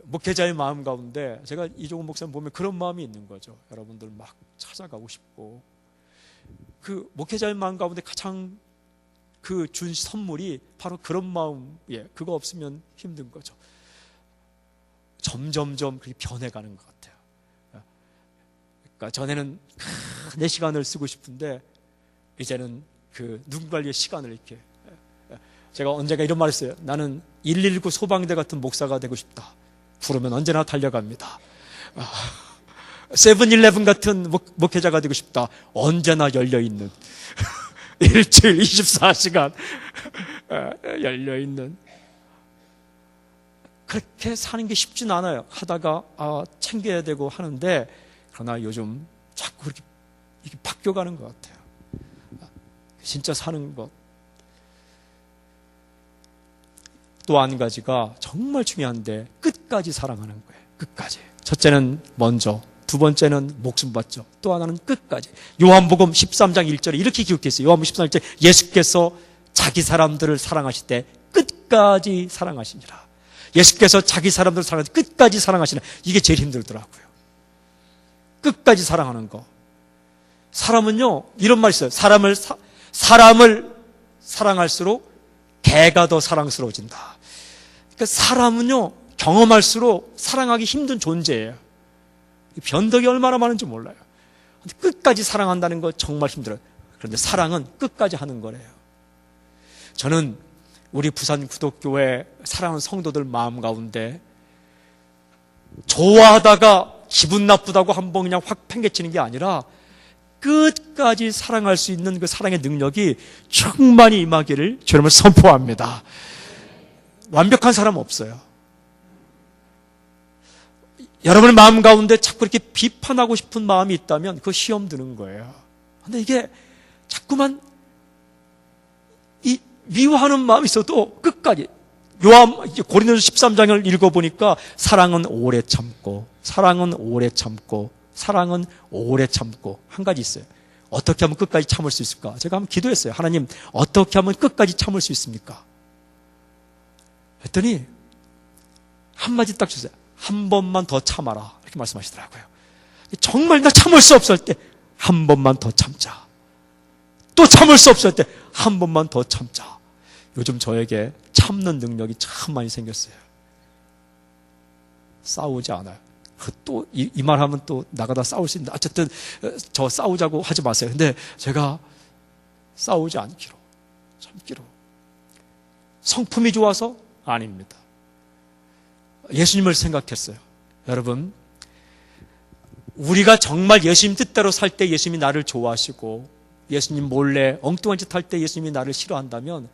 목회자의 마음 가운데 제가 이종훈 목사님 보면 그런 마음이 있는 거죠. 여러분들 막 찾아가고 싶고, 그 목회자의 마음 가운데 가장 그 준 선물이 바로 그런 마음이에요. 그거 없으면 힘든 거죠. 점점점 그렇게 변해가는 것 같아요. 그러니까 전에는 내 시간을 쓰고 싶은데, 이제는 그 누군가를 위해 시간을 이렇게. 제가 언젠가 이런 말 했어요. 나는 119 소방대 같은 목사가 되고 싶다. 부르면 언제나 달려갑니다. 세븐일레븐 같은 목회자가 되고 싶다. 언제나 열려있는. 일주일 24시간 열려있는. 그렇게 사는 게 쉽진 않아요. 하다가 챙겨야 되고 하는데, 그러나 요즘 자꾸 그렇게 바뀌어가는 것 같아요. 진짜 사는 것. 또 한 가지가 정말 중요한데, 끝까지 사랑하는 거예요. 끝까지. 첫째는 먼저, 두 번째는 목숨 받죠. 또 하나는 끝까지. 요한복음 13장 1절에 이렇게 기록되어 있어요. 요한복음 13장 1절에 예수께서 자기 사람들을 사랑하실 때 끝까지 사랑하시니라. 예수께서 자기 사람들을 사랑하실 때 끝까지 사랑하시니라. 이게 제일 힘들더라고요. 끝까지 사랑하는 거. 사람은요, 이런 말 있어요. 사람을 사랑할수록 개가 더 사랑스러워진다. 그러니까 사람은요, 경험할수록 사랑하기 힘든 존재예요. 변덕이 얼마나 많은지 몰라요. 끝까지 사랑한다는 거 정말 힘들어요. 그런데 사랑은 끝까지 하는 거래요. 저는 우리 부산 구독교회 사랑하는 성도들 마음 가운데, 좋아하다가 기분 나쁘다고 한번 그냥 확 팽개치는 게 아니라 끝까지 사랑할 수 있는 그 사랑의 능력이 충만히 임하기를 주님을 선포합니다. 완벽한 사람 없어요. 여러분의 마음 가운데 자꾸 이렇게 비판하고 싶은 마음이 있다면 그거 시험 드는 거예요. 근데 이게 자꾸만 이 미워하는 마음이 있어도 끝까지. 고린도서 13장을 읽어보니까 사랑은 오래 참고, 사랑은 오래 참고, 사랑은 오래 참고. 한 가지 있어요. 어떻게 하면 끝까지 참을 수 있을까? 제가 한번 기도했어요. 하나님, 어떻게 하면 끝까지 참을 수 있습니까? 그랬더니 한마디 딱 주세요. 한 번만 더 참아라. 이렇게 말씀하시더라고요. 정말 나 참을 수 없을 때 한 번만 더 참자. 또 참을 수 없을 때 한 번만 더 참자. 요즘 저에게 참는 능력이 참 많이 생겼어요. 싸우지 않아요. 또 이 말하면 또 나가다 싸울 수 있는데 어쨌든 저 싸우자고 하지 마세요. 근데 제가 싸우지 않기로, 참기로. 성품이 좋아서? 아닙니다. 예수님을 생각했어요. 여러분, 우리가 정말 예수님 뜻대로 살 때 예수님이 나를 좋아하시고 예수님 몰래 엉뚱한 짓 할 때 예수님이 나를 싫어한다면,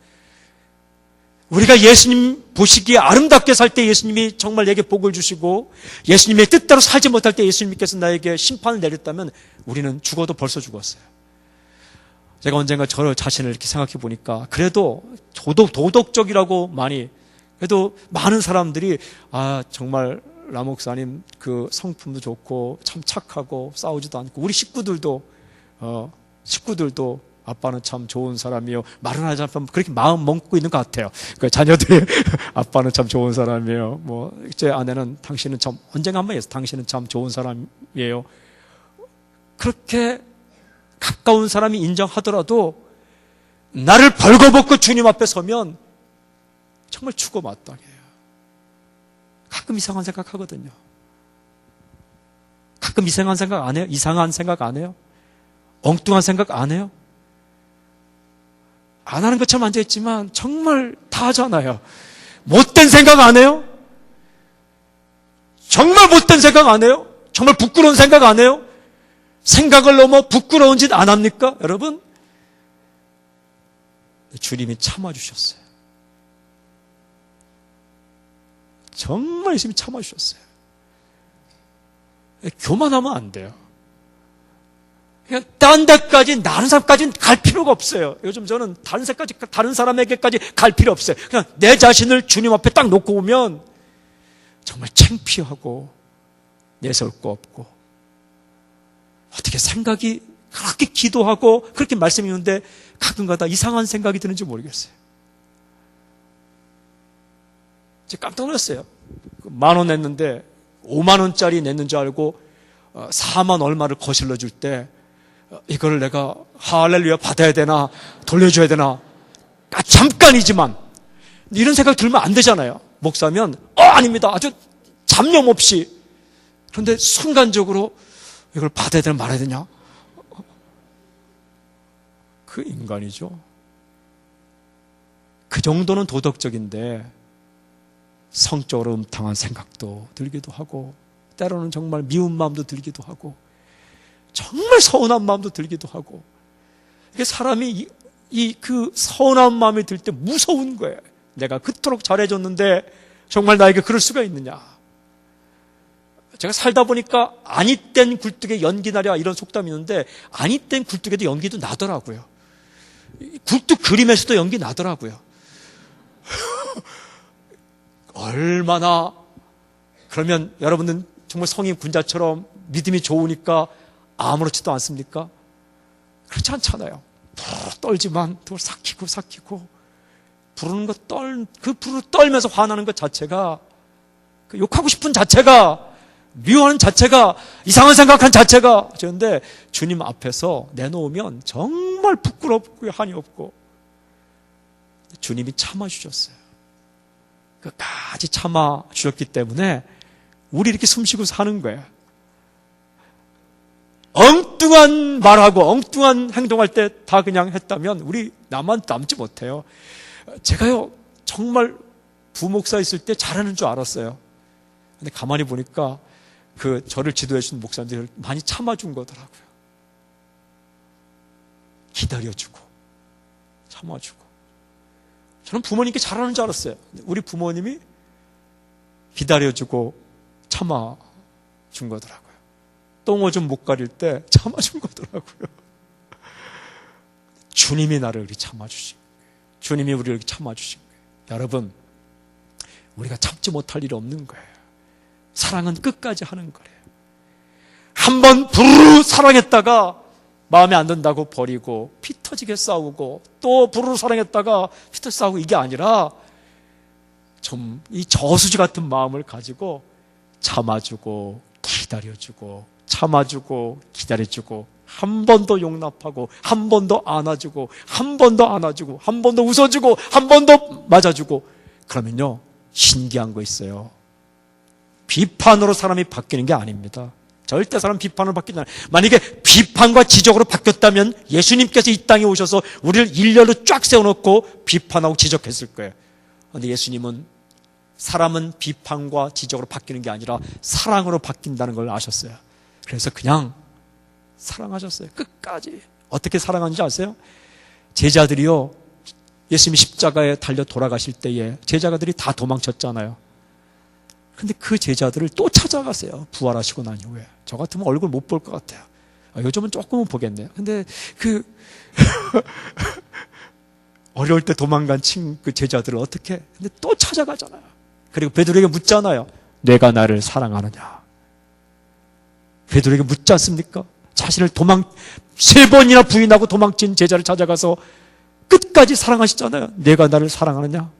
우리가 예수님 보시기에 아름답게 살 때 예수님이 정말 내게 복을 주시고 예수님의 뜻대로 살지 못할 때 예수님께서 나에게 심판을 내렸다면 우리는 죽어도 벌써 죽었어요. 제가 언젠가 저 자신을 이렇게 생각해 보니까 그래도 도덕적이라고 그래도 많은 사람들이 정말 라 목사님 그 성품도 좋고 참 착하고 싸우지도 않고 우리 식구들도 아빠는 참 좋은 사람이에요. 말은 하지 않으면 그렇게 마음 먹고 있는 것 같아요. 그 자녀들이 아빠는 참 좋은 사람이에요. 제 아내는 당신은 참 언젠가 한번 했어. 당신은 참 좋은 사람이에요. 그렇게 가까운 사람이 인정하더라도 나를 벌거벗고 주님 앞에 서면 정말 죽어마땅해요. 가끔 이상한 생각 하거든요. 가끔 이상한 생각 안 해요? 이상한 생각 안 해요? 엉뚱한 생각 안 해요? 안 하는 것처럼 앉아있지만 정말 다 하잖아요. 못된 생각 안 해요? 정말 못된 생각 안 해요? 정말 부끄러운 생각 안 해요? 생각을 넘어 부끄러운 짓 안 합니까? 여러분, 주님이 참아주셨어요. 정말 예수님이 참아주셨어요. 교만하면 안 돼요. 그냥 딴 데까지, 다른 사람까지는 갈 필요가 없어요. 요즘 저는 다른 사람에게까지 갈 필요 없어요. 그냥 내 자신을 주님 앞에 딱 놓고 오면 정말 창피하고 내세울 거 없고, 어떻게 생각이 그렇게 기도하고 그렇게 말씀이 있는데 가끔가다 이상한 생각이 드는지 모르겠어요. 제가 깜짝 놀랐어요. 10,000원 냈는데 50,000원짜리 냈는 줄 알고 4만 얼마를 거실러 줄 때 이거를 내가 할렐루야 받아야 되나 돌려줘야 되나, 잠깐이지만 이런 생각 들면 안 되잖아요. 목사면 아닙니다. 아주 잡념 없이. 그런데 순간적으로 이걸 받아야 되나 말아야 되냐, 그 인간이죠. 그 정도는 도덕적인데 성적으로 음탕한 생각도 들기도 하고, 때로는 정말 미운 마음도 들기도 하고, 정말 서운한 마음도 들기도 하고. 이게 사람이 그 서운한 마음이 들 때 무서운 거예요. 내가 그토록 잘해줬는데 정말 나에게 그럴 수가 있느냐. 제가 살다 보니까 아니 땐 굴뚝에 연기 나랴 이런 속담이 있는데, 아니 땐 굴뚝에도 연기도 나더라고요. 굴뚝 그림에서도 연기 나더라고요. 얼마나, 그러면 여러분은 정말 성인 군자처럼 믿음이 좋으니까 아무렇지도 않습니까? 그렇지 않잖아요. 떨지만 또 삭히고 부르는 그 부르 떨면서 화나는 것 자체가, 그 욕하고 싶은 자체가, 미워하는 자체가, 이상한 생각한 자체가, 그런데 주님 앞에서 내놓으면 정말 부끄럽고 한이 없고, 주님이 참아주셨어요. 끝까지 참아주셨기 때문에 우리 이렇게 숨쉬고 사는 거예요. 엉뚱한 말하고 엉뚱한 행동할 때 다 그냥 했다면 우리 나만 남지 못해요. 제가요 정말 부목사 있을 때 잘하는 줄 알았어요. 근데 가만히 보니까 저를 지도해 준 목사님들 많이 참아준 거더라고요. 기다려주고 참아주고. 저는 부모님께 잘하는 줄 알았어요. 우리 부모님이 기다려주고 참아준 거더라고요. 똥오줌 못 가릴 때 참아준 거더라고요. 주님이 나를 이렇게 참아주신 거예요. 주님이 우리를 이렇게 참아주신 거예요. 여러분, 우리가 참지 못할 일이 없는 거예요. 사랑은 끝까지 하는 거예요. 한번 부르르 사랑했다가 마음에 안 든다고 버리고 피 터지게 싸우고 또 부르르 사랑했다가 피 터지게 싸우고, 이게 아니라 좀 이 저수지 같은 마음을 가지고 참아주고 기다려주고 참아주고 기다려주고 한 번 더 용납하고 한 번 더 안아주고 한 번 더 안아주고 한 번 더 웃어주고 한 번 더 맞아주고 그러면요 신기한 거 있어요. 비판으로 사람이 바뀌는 게 아닙니다. 절대 사람 비판으로 바뀌지 않아요. 만약에 비판과 지적으로 바뀌었다면 예수님께서 이 땅에 오셔서 우리를 일렬로 쫙 세워놓고 비판하고 지적했을 거예요. 그런데 예수님은 사람은 비판과 지적으로 바뀌는 게 아니라 사랑으로 바뀐다는 걸 아셨어요. 그래서 그냥 사랑하셨어요. 끝까지. 어떻게 사랑하는지 아세요? 제자들이요, 예수님이 십자가에 달려 돌아가실 때에 제자들이 다 도망쳤잖아요. 근데 그 제자들을 또 찾아가세요. 부활하시고 난 이후에. 저 같으면 얼굴 못 볼 것 같아요. 요즘은 조금은 보겠네요. 근데 어려울 때 도망간 그 제자들을 어떻게, 근데 또 찾아가잖아요. 그리고 베드로에게 묻잖아요. 내가 나를 사랑하느냐. 베드로에게 묻지 않습니까? 자신을 3번이나 부인하고 도망친 제자를 찾아가서 끝까지 사랑하시잖아요. 내가 나를 사랑하느냐?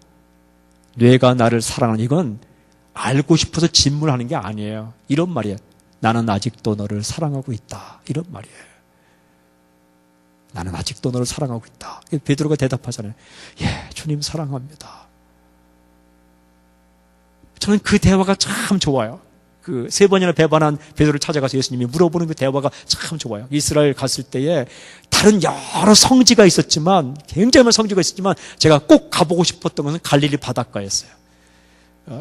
내가 나를 사랑하느냐. 이건 알고 싶어서 질문하는 게 아니에요. 이런 말이에요. 나는 아직도 너를 사랑하고 있다. 이런 말이에요. 나는 아직도 너를 사랑하고 있다. 베드로가 대답하잖아요. 예, 주님 사랑합니다. 저는 그 대화가 참 좋아요. 그 3번이나 배반한 베드로를 찾아가서 예수님이 물어보는 그 대화가 참 좋아요. 이스라엘 갔을 때에 다른 여러 성지가 있었지만, 굉장히 많은 성지가 있었지만 제가 꼭 가보고 싶었던 것은 갈릴리 바닷가였어요.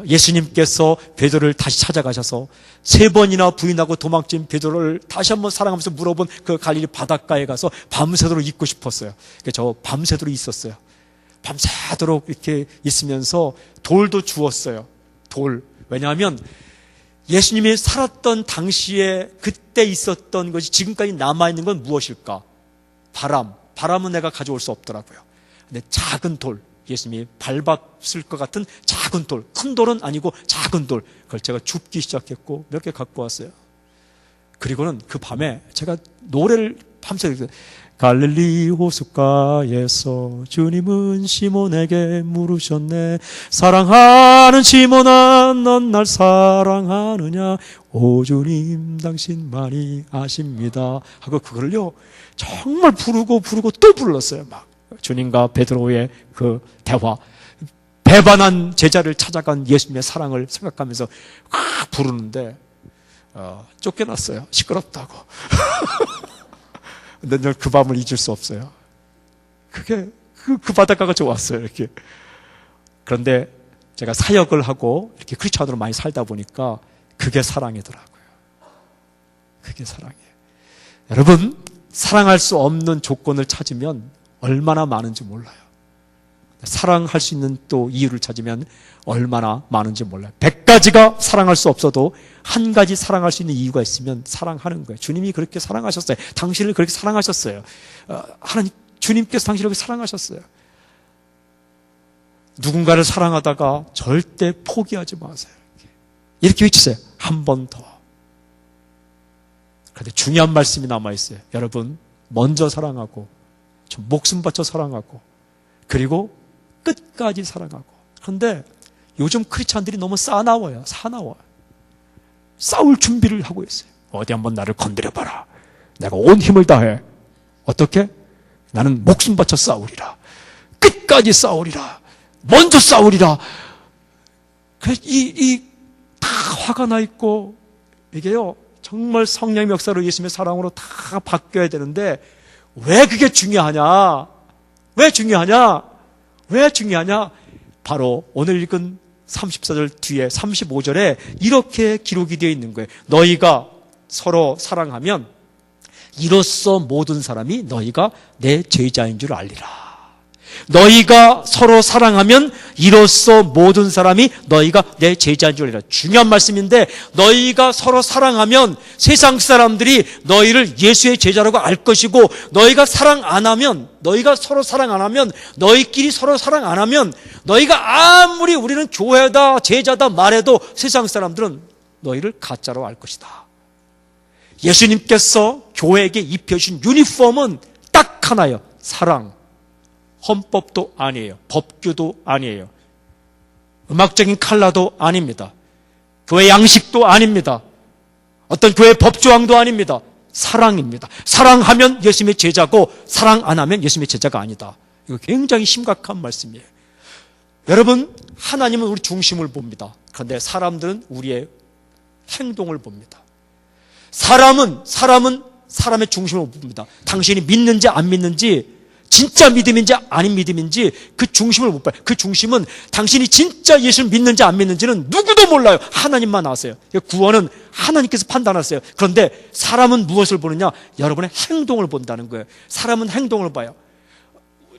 예수님께서 베드로를 다시 찾아가셔서 3번이나 부인하고 도망친 베드로를 다시 한번 사랑하면서 물어본 그 갈릴리 바닷가에 가서 밤새도록 있고 싶었어요. 그래서 저 밤새도록 있었어요. 밤새도록 이렇게 있으면서 돌도 주웠어요. 돌. 왜냐하면 예수님이 살았던 당시에 그때 있었던 것이 지금까지 남아있는 건 무엇일까? 바람. 바람은 내가 가져올 수 없더라고요. 근데 작은 돌. 예수님이 밟았을 것 같은 작은 돌. 큰 돌은 아니고 작은 돌. 그걸 제가 줍기 시작했고 몇 개 갖고 왔어요. 그리고는 그 밤에 제가 노래를 밤새 갈릴리 호숫가에서 주님은 시몬에게 물으셨네. 사랑하는 시몬아 넌 날 사랑하느냐. 오 주님 당신만이 아십니다 하고 그걸요 정말 부르고 또 불렀어요. 막 주님과 베드로의 그 대화, 배반한 제자를 찾아간 예수님의 사랑을 생각하면서 부르는데 쫓겨났어요. 시끄럽다고. 근데 늘 그 밤을 잊을 수 없어요. 그게 그 바닷가가 좋았어요. 이렇게. 그런데 제가 사역을 하고 이렇게 크리스천으로 많이 살다 보니까 그게 사랑이더라고요. 그게 사랑이에요. 여러분, 사랑할 수 없는 조건을 찾으면 얼마나 많은지 몰라요. 사랑할 수 있는 또 이유를 찾으면 얼마나 많은지 몰라요. 100가지가 사랑할 수 없어도 한 가지 사랑할 수 있는 이유가 있으면 사랑하는 거예요. 주님이 그렇게 사랑하셨어요. 당신을 그렇게 사랑하셨어요. 하나님, 주님께서 당신을 그렇게 사랑하셨어요. 누군가를 사랑하다가 절대 포기하지 마세요. 이렇게 외치세요. 한 번 더. 그런데 중요한 말씀이 남아있어요. 여러분, 먼저 사랑하고 좀 목숨 바쳐 사랑하고 그리고 끝까지 사랑하고. 그런데 요즘 크리스찬들이 너무 사나워요. 싸울 준비를 하고 있어요. 어디 한번 나를 건드려봐라. 내가 온 힘을 다해. 어떻게? 나는 목숨 바쳐 싸우리라. 끝까지 싸우리라. 먼저 싸우리라. 그래서 다 화가 나 있고 이게요 정말 성령의 역사로 예수님의 사랑으로 다 바뀌어야 되는데 왜 그게 중요하냐? 왜 중요하냐? 바로 오늘 읽은 34절 뒤에 35절에 이렇게 기록이 되어 있는 거예요. 너희가 서로 사랑하면 이로써 모든 사람이 너희가 내 제자인 줄 알리라. 너희가 서로 사랑하면 이로써 모든 사람이 너희가 내 제자인 줄 알리라. 중요한 말씀인데 너희가 서로 사랑하면 세상 사람들이 너희를 예수의 제자라고 알 것이고 너희가 서로 사랑 안 하면 너희끼리 서로 사랑 안 하면 너희가 아무리 우리는 교회다 제자다 말해도 세상 사람들은 너희를 가짜로 알 것이다. 예수님께서 교회에게 입혀주신 유니폼은 딱 하나예요. 사랑. 헌법도 아니에요. 법규도 아니에요. 음악적인 칼라도 아닙니다. 교회 양식도 아닙니다. 어떤 교회 법조항도 아닙니다. 사랑입니다. 사랑하면 예수님의 제자고 사랑 안 하면 예수님의 제자가 아니다. 이거 굉장히 심각한 말씀이에요. 여러분, 하나님은 우리 중심을 봅니다. 그런데 사람들은 우리의 행동을 봅니다. 사람은 사람의 중심을 봅니다. 당신이 믿는지 안 믿는지, 진짜 믿음인지 아닌 믿음인지 그 중심을 못 봐요. 그 중심은 당신이 진짜 예수를 믿는지 안 믿는지는 누구도 몰라요. 하나님만 아세요. 구원은 하나님께서 판단하세요. 그런데 사람은 무엇을 보느냐? 여러분의 행동을 본다는 거예요. 사람은 행동을 봐요.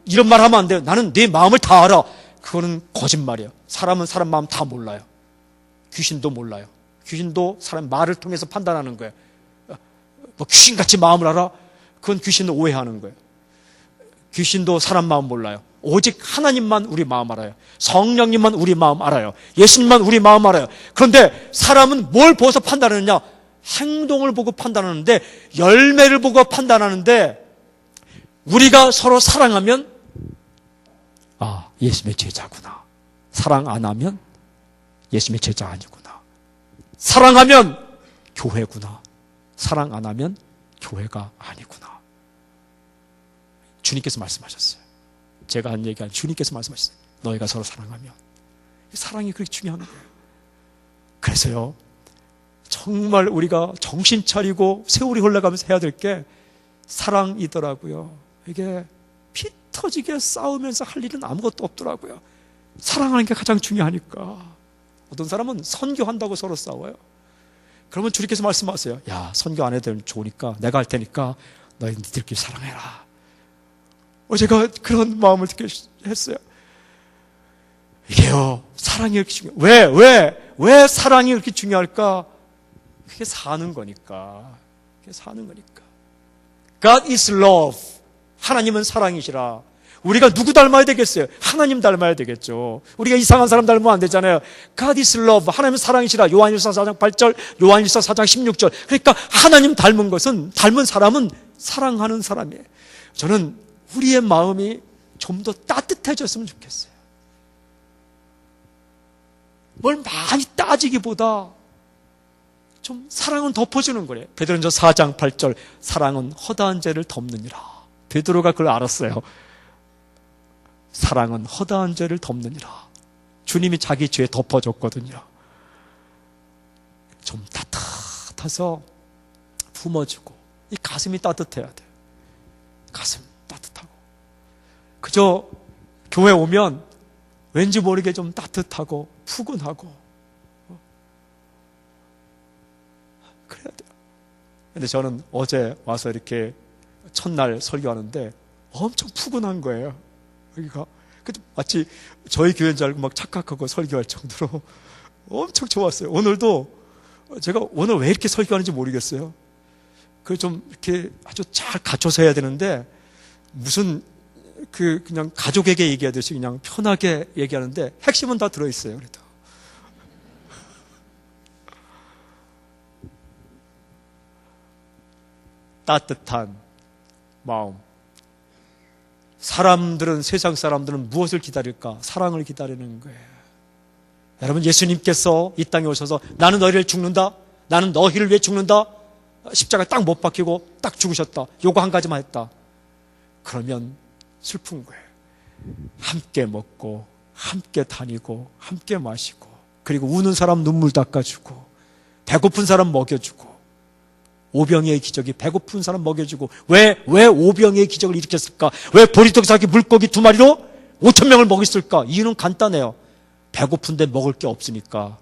이런 말 하면 안 돼요. 나는 네 마음을 다 알아. 그거는 거짓말이에요. 사람은 사람 마음 다 몰라요. 귀신도 몰라요. 귀신도 사람 말을 통해서 판단하는 거예요. 뭐 귀신같이 마음을 알아? 그건 귀신을 오해하는 거예요. 귀신도 사람 마음 몰라요. 오직 하나님만 우리 마음 알아요. 성령님만 우리 마음 알아요. 예수님만 우리 마음 알아요. 그런데 사람은 뭘 보고서 판단하느냐? 행동을 보고 판단하는데, 열매를 보고 판단하는데, 우리가 서로 사랑하면 예수님의 제자구나. 사랑 안 하면 예수님의 제자 아니구나. 사랑하면 교회구나. 사랑 안 하면 교회가 아니구나. 주님께서 말씀하셨어요. 제가 한 얘기 아니고 주님께서 말씀하셨어요. 너희가 서로 사랑하면. 사랑이 그렇게 중요한 거예요. 그래서요, 정말 우리가 정신 차리고 세월이 흘러가면서 해야 될 게 사랑이더라고요. 이게 피 터지게 싸우면서 할 일은 아무것도 없더라고요. 사랑하는 게 가장 중요하니까. 어떤 사람은 선교한다고 서로 싸워요. 그러면 주님께서 말씀하세요. 야, 선교 안 해도 되면 좋으니까 내가 할 테니까 너희 니들끼리 사랑해라. 제가 그런 마음을 듣게 했어요. 이게요, 사랑이 이렇게 중요해요. 왜 사랑이 이렇게 중요할까? 그게 사는 거니까. 그게 사는 거니까. God is love. 하나님은 사랑이시라. 우리가 누구 닮아야 되겠어요? 하나님 닮아야 되겠죠. 우리가 이상한 사람 닮으면 안 되잖아요. God is love. 하나님은 사랑이시라. 요한일서 4장 8절, 요한일서 4장 16절. 그러니까 하나님 닮은 사람은 사랑하는 사람이에요. 저는 우리의 마음이 좀 더 따뜻해졌으면 좋겠어요. 뭘 많이 따지기보다 좀 사랑은 덮어주는 거예요. 베드로전서 4장 8절, 사랑은 허다한 죄를 덮느니라. 베드로가 그걸 알았어요. 사랑은 허다한 죄를 덮느니라. 주님이 자기 죄 덮어줬거든요. 좀 따뜻해서 품어주고, 이 가슴이 따뜻해야 돼요. 가슴 따뜻하고. 그저 교회 오면 왠지 모르게 좀 따뜻하고 푸근하고 그래야 돼요. 근데 저는 어제 와서 이렇게 첫날 설교하는데 엄청 푸근한 거예요. 여기가 마치 저희 교회인 줄 알고 막 착각하고 설교할 정도로 엄청 좋았어요. 오늘도 제가 오늘 왜 이렇게 설교하는지 모르겠어요. 그 좀 이렇게 아주 잘 갖춰서 해야 되는데 무슨 그냥 가족에게 얘기하듯이 그냥 편하게 얘기하는데 핵심은 다 들어있어요. 그래도 따뜻한 마음. 세상 사람들은 무엇을 기다릴까? 사랑을 기다리는 거예요. 여러분, 예수님께서 이 땅에 오셔서 나는 너희를 죽는다. 나는 너희를 위해 죽는다. 십자가에 딱 못 박히고 딱 죽으셨다. 요거 한 가지만 했다. 그러면 슬픈 거예요. 함께 먹고 함께 다니고 함께 마시고, 그리고 우는 사람 눈물 닦아주고, 배고픈 사람 먹여주고, 오병이의 기적이 배고픈 사람 먹여주고. 왜 오병이의 기적을 일으켰을까? 왜 보리떡사기 물고기 2마리로 5,000명을 먹였을까? 이유는 간단해요. 배고픈데 먹을 게 없으니까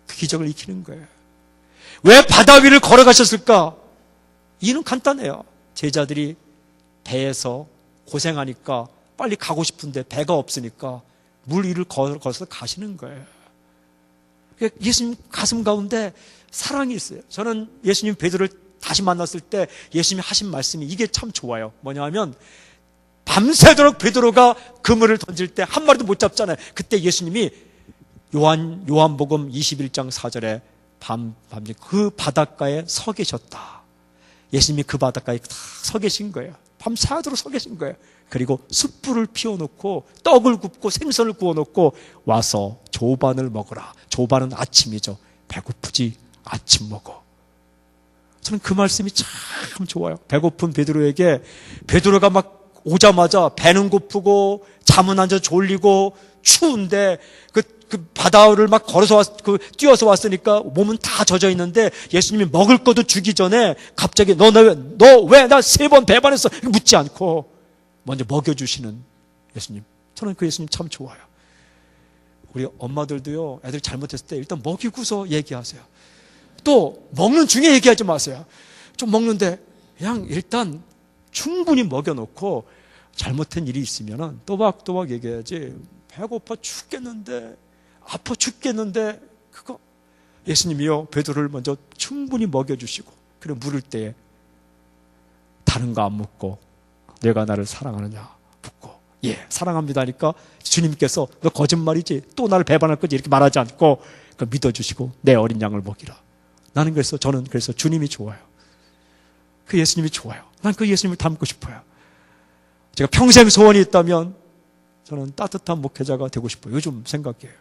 그 기적을 일으키는 거예요. 왜 바다 위를 걸어가셨을까? 이유는 간단해요. 제자들이 배에서 고생하니까 빨리 가고 싶은데 배가 없으니까 물 위를 걸어서 가시는 거예요. 예수님 가슴 가운데 사랑이 있어요. 저는 예수님 베드로를 다시 만났을 때 예수님이 하신 말씀이 이게 참 좋아요. 뭐냐 하면 밤새도록 베드로가 그물을 던질 때 한 마리도 못 잡잖아요. 그때 예수님이 요한복음 21장 4절에 밤새 그 바닷가에 서 계셨다. 예수님이 그 바닷가에 다 서 계신 거예요. 밤새도록 서 계신 거예요. 그리고 숯불을 피워놓고 떡을 굽고 생선을 구워놓고 와서 조반을 먹어라. 조반은 아침이죠. 배고프지 아침 먹어. 저는 그 말씀이 참 좋아요. 배고픈 베드로에게, 베드로가 막 오자마자 배는 고프고 잠은 안 자 졸리고 추운데 그 바다를 막 걸어서 뛰어서 왔으니까 몸은 다 젖어 있는데 예수님이 먹을 것도 주기 전에 갑자기 너 왜 나 3번 배반했어? 묻지 않고 먼저 먹여주시는 예수님. 저는 그 예수님 참 좋아요. 우리 엄마들도요, 애들 잘못했을 때 일단 먹이고서 얘기하세요. 또 먹는 중에 얘기하지 마세요. 좀 먹는데 그냥 일단 충분히 먹여놓고 잘못된 일이 있으면 또박또박 얘기해야지. 배고파 죽겠는데, 아파 죽겠는데, 그거 예수님이요, 베드로를 먼저 충분히 먹여주시고, 그리고 물을 때에 다른 거 안 묻고 내가 나를 사랑하느냐 묻고, 예, 사랑합니다 하니까 주님께서 너 거짓말이지, 또 나를 배반할 거지, 이렇게 말하지 않고 그 믿어주시고 내 어린 양을 먹이라. 나는 그래서, 저는 그래서 주님이 좋아요. 그 예수님이 좋아요. 난 그 예수님을 닮고 싶어요. 제가 평생 소원이 있다면 저는 따뜻한 목회자가 되고 싶어요. 요즘 생각이에요.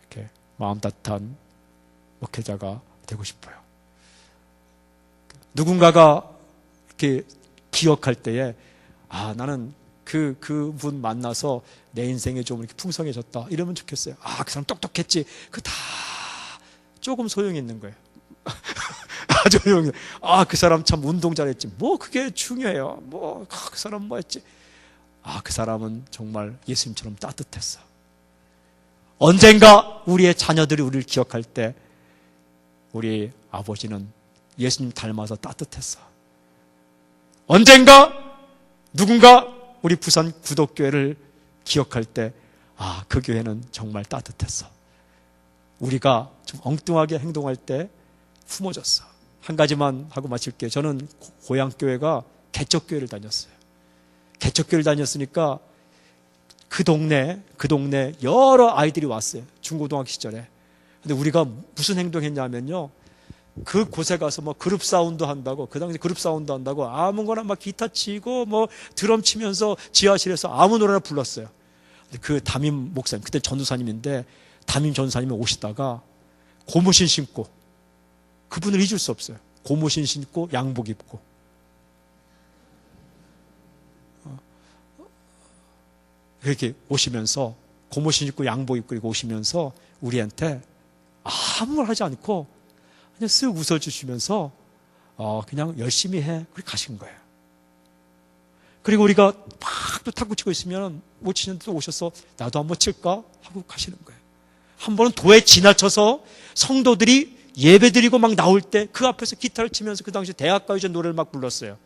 이렇게 마음 따뜻한 목회자가 되고 싶어요. 누군가가 이렇게 기억할 때에, 아, 나는 그분 만나서 내 인생이 좀 이렇게 풍성해졌다, 이러면 좋겠어요. 아, 그 사람 똑똑했지. 그 다 조금 소용이 있는 거예요. 아주 소용이. 아, 그 사람 참 운동 잘했지. 뭐 그게 중요해요. 그 사람 뭐 했지. 아, 그 사람은 정말 예수님처럼 따뜻했어. 언젠가 우리의 자녀들이 우리를 기억할 때 우리 아버지는 예수님 닮아서 따뜻했어. 언젠가 누군가 우리 부산 구독교회를 기억할 때, 아, 그 교회는 정말 따뜻했어. 우리가 좀 엉뚱하게 행동할 때 품어줬어. 한 가지만 하고 마칠게요. 저는 고향교회가 개척교회를 다녔어요. 개척교회를 다녔으니까 그 동네 여러 아이들이 왔어요. 중고등학교 시절에. 근데 우리가 무슨 행동했냐면요, 그 곳에 가서 뭐 그룹 사운드 한다고, 그 당시 그룹 사운드 한다고 아무거나 막 기타 치고 뭐 드럼 치면서 지하실에서 아무 노래나 불렀어요. 근데 그 담임 목사님, 그때 전도사님인데 담임 전도사님이 오시다가 고무신 신고, 그분을 잊을 수 없어요. 고무신 신고 양복 입고 이렇게 오시면서, 고무신 입고 양복 입고 이렇게 오시면서 우리한테 아무 말 하지 않고 그냥 쓱 웃어주시면서 그냥 열심히 해, 그렇게 가신 거예요. 그리고 우리가 막 또 탁구 치고 있으면 못 치는데 또 오셔서 나도 한번 칠까 하고 가시는 거예요. 한 번은 도에 지나쳐서 성도들이 예배드리고 막 나올 때 그 앞에서 기타를 치면서 그 당시 대학가요제 노래를 막 불렀어요.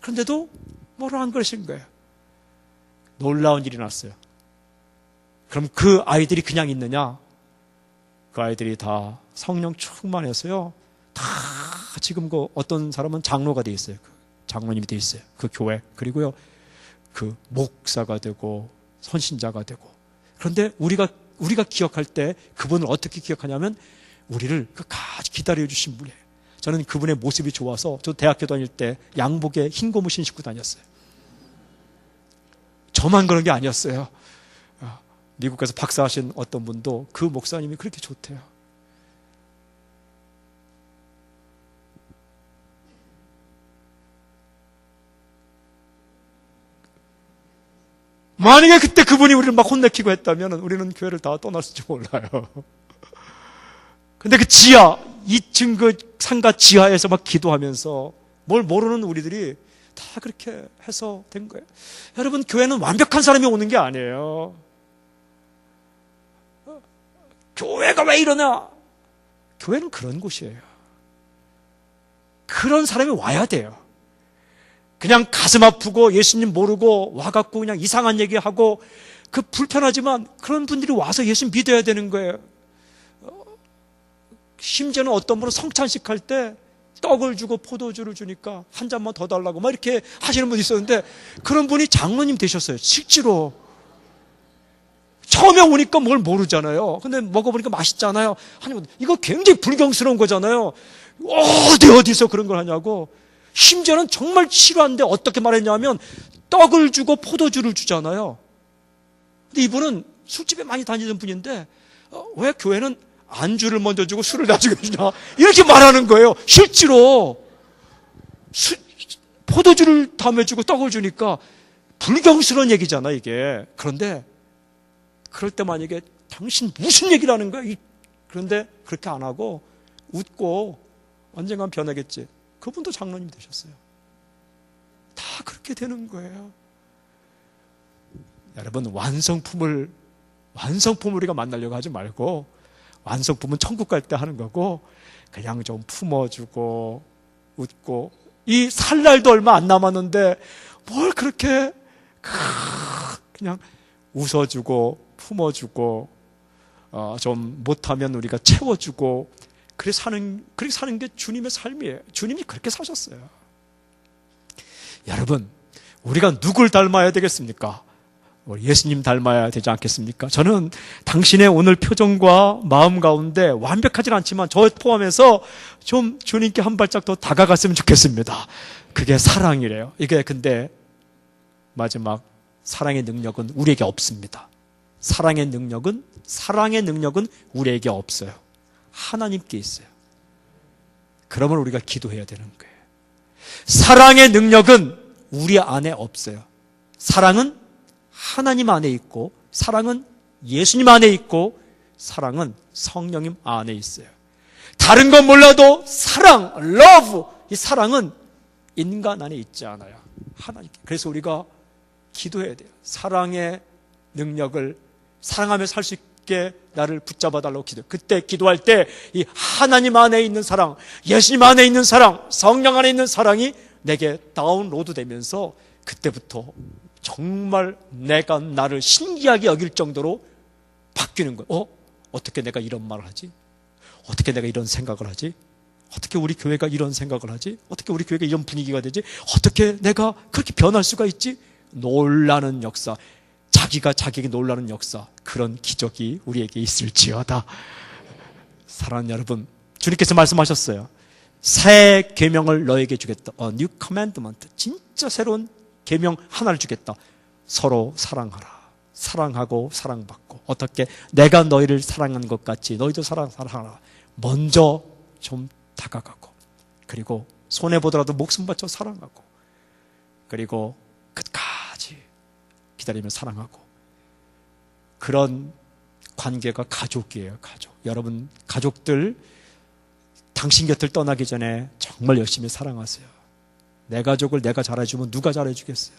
그런데도 뭐라 안 그러신 거예요. 놀라운 일이 났어요. 그럼 그 아이들이 그냥 있느냐? 그 아이들이 다 성령 충만해서요, 다 지금 그 어떤 사람은 장로가 돼 있어요. 그 장로님이 돼 있어요. 그 교회. 그리고요, 그 목사가 되고 선신자가 되고. 그런데 우리가 기억할 때 그분을 어떻게 기억하냐면 우리를 끝까지 기다려주신 분이에요. 저는 그분의 모습이 좋아서, 저 대학교 다닐 때 양복에 흰 고무신 신고 다녔어요. 저만 그런 게 아니었어요. 미국 가서 박사하신 어떤 분도 그 목사님이 그렇게 좋대요. 만약에 그때 그분이 우리를 막 혼내키고 했다면 우리는 교회를 다 떠났을지 몰라요. 근데 그 지하, 2층 그 상가 지하에서 막 기도하면서 뭘 모르는 우리들이 다 그렇게 해서 된 거예요. 여러분, 교회는 완벽한 사람이 오는 게 아니에요. 교회가 왜 이러냐? 교회는 그런 곳이에요. 그런 사람이 와야 돼요. 그냥 가슴 아프고 예수님 모르고 와갖고 그냥 이상한 얘기하고, 그 불편하지만 그런 분들이 와서 예수 믿어야 되는 거예요. 심지어는 어떤 분은 성찬식 할 때 떡을 주고 포도주를 주니까 한 잔만 더 달라고 막 이렇게 하시는 분이 있었는데, 그런 분이 장로님 되셨어요. 실제로. 처음에 오니까 뭘 모르잖아요. 근데 먹어보니까 맛있잖아요. 하나님, 이거 굉장히 불경스러운 거잖아요. 어디서 그런 걸 하냐고. 심지어는 정말 싫어하는데 어떻게 말했냐면 떡을 주고 포도주를 주잖아요. 근데 이분은 술집에 많이 다니던 분인데 왜 교회는 안주를 먼저 주고 술을 나중에 주냐 이렇게 말하는 거예요. 실제로 포도주를 담아주고 떡을 주니까 불경스러운 얘기잖아 이게. 그런데 그럴 때 만약에 당신 무슨 얘기를 하는 거야? 그런데 그렇게 안 하고 웃고 언젠간 변하겠지. 그분도 장로님이 되셨어요. 다 그렇게 되는 거예요. 여러분, 완성품을 우리가 만나려고 하지 말고, 완성품은 천국 갈 때 하는 거고, 그냥 좀 품어주고 웃고. 이 살 날도 얼마 안 남았는데 뭘 그렇게 그냥 웃어주고 품어주고, 좀 못하면 우리가 채워주고, 그렇게 사는 게 주님의 삶이에요. 주님이 그렇게 사셨어요. 여러분, 우리가 누굴 닮아야 되겠습니까? 예수님 닮아야 되지 않겠습니까? 저는 당신의 오늘 표정과 마음 가운데 완벽하진 않지만 저 포함해서 좀 주님께 한 발짝 더 다가갔으면 좋겠습니다. 그게 사랑이래요. 이게 근데 마지막, 사랑의 능력은 우리에게 없습니다. 사랑의 능력은 우리에게 없어요. 하나님께 있어요. 그러면 우리가 기도해야 되는 거예요. 사랑의 능력은 우리 안에 없어요. 사랑은 하나님 안에 있고, 사랑은 예수님 안에 있고, 사랑은 성령님 안에 있어요. 다른 건 몰라도 사랑, love, 이 사랑은 인간 안에 있지 않아요. 하나님께. 그래서 우리가 기도해야 돼요. 사랑의 능력을, 사랑하며 살 수 있게 나를 붙잡아 달라고 기도해요. 그때 기도할 때 이 하나님 안에 있는 사랑, 예수님 안에 있는 사랑, 성령 안에 있는 사랑이 내게 다운로드 되면서 그때부터 정말 내가 나를 신기하게 여길 정도로 바뀌는 거예요. 어떻게 내가 이런 말을 하지? 어떻게 내가 이런 생각을 하지? 어떻게 우리 교회가 이런 생각을 하지? 어떻게 우리 교회가 이런 분위기가 되지? 어떻게 내가 그렇게 변할 수가 있지? 놀라는 역사, 자기가 자기에게 놀라는 역사, 그런 기적이 우리에게 있을지어다. 사랑하는 여러분, 주님께서 말씀하셨어요. 새 계명을 너에게 주겠다. New commandment. 진짜 새로운 계명 하나를 주겠다. 서로 사랑하라. 사랑하고 사랑받고. 어떻게? 내가 너희를 사랑한 것 같이 너희도 사랑하라. 먼저 좀 다가가고, 그리고 손해보더라도 목숨 바쳐 사랑하고, 그리고 끝까지 기다리며 사랑하고. 그런 관계가 가족이에요. 가족. 여러분, 가족들 당신 곁을 떠나기 전에 정말 열심히 사랑하세요. 내 가족을 내가 잘해주면 누가 잘해주겠어요?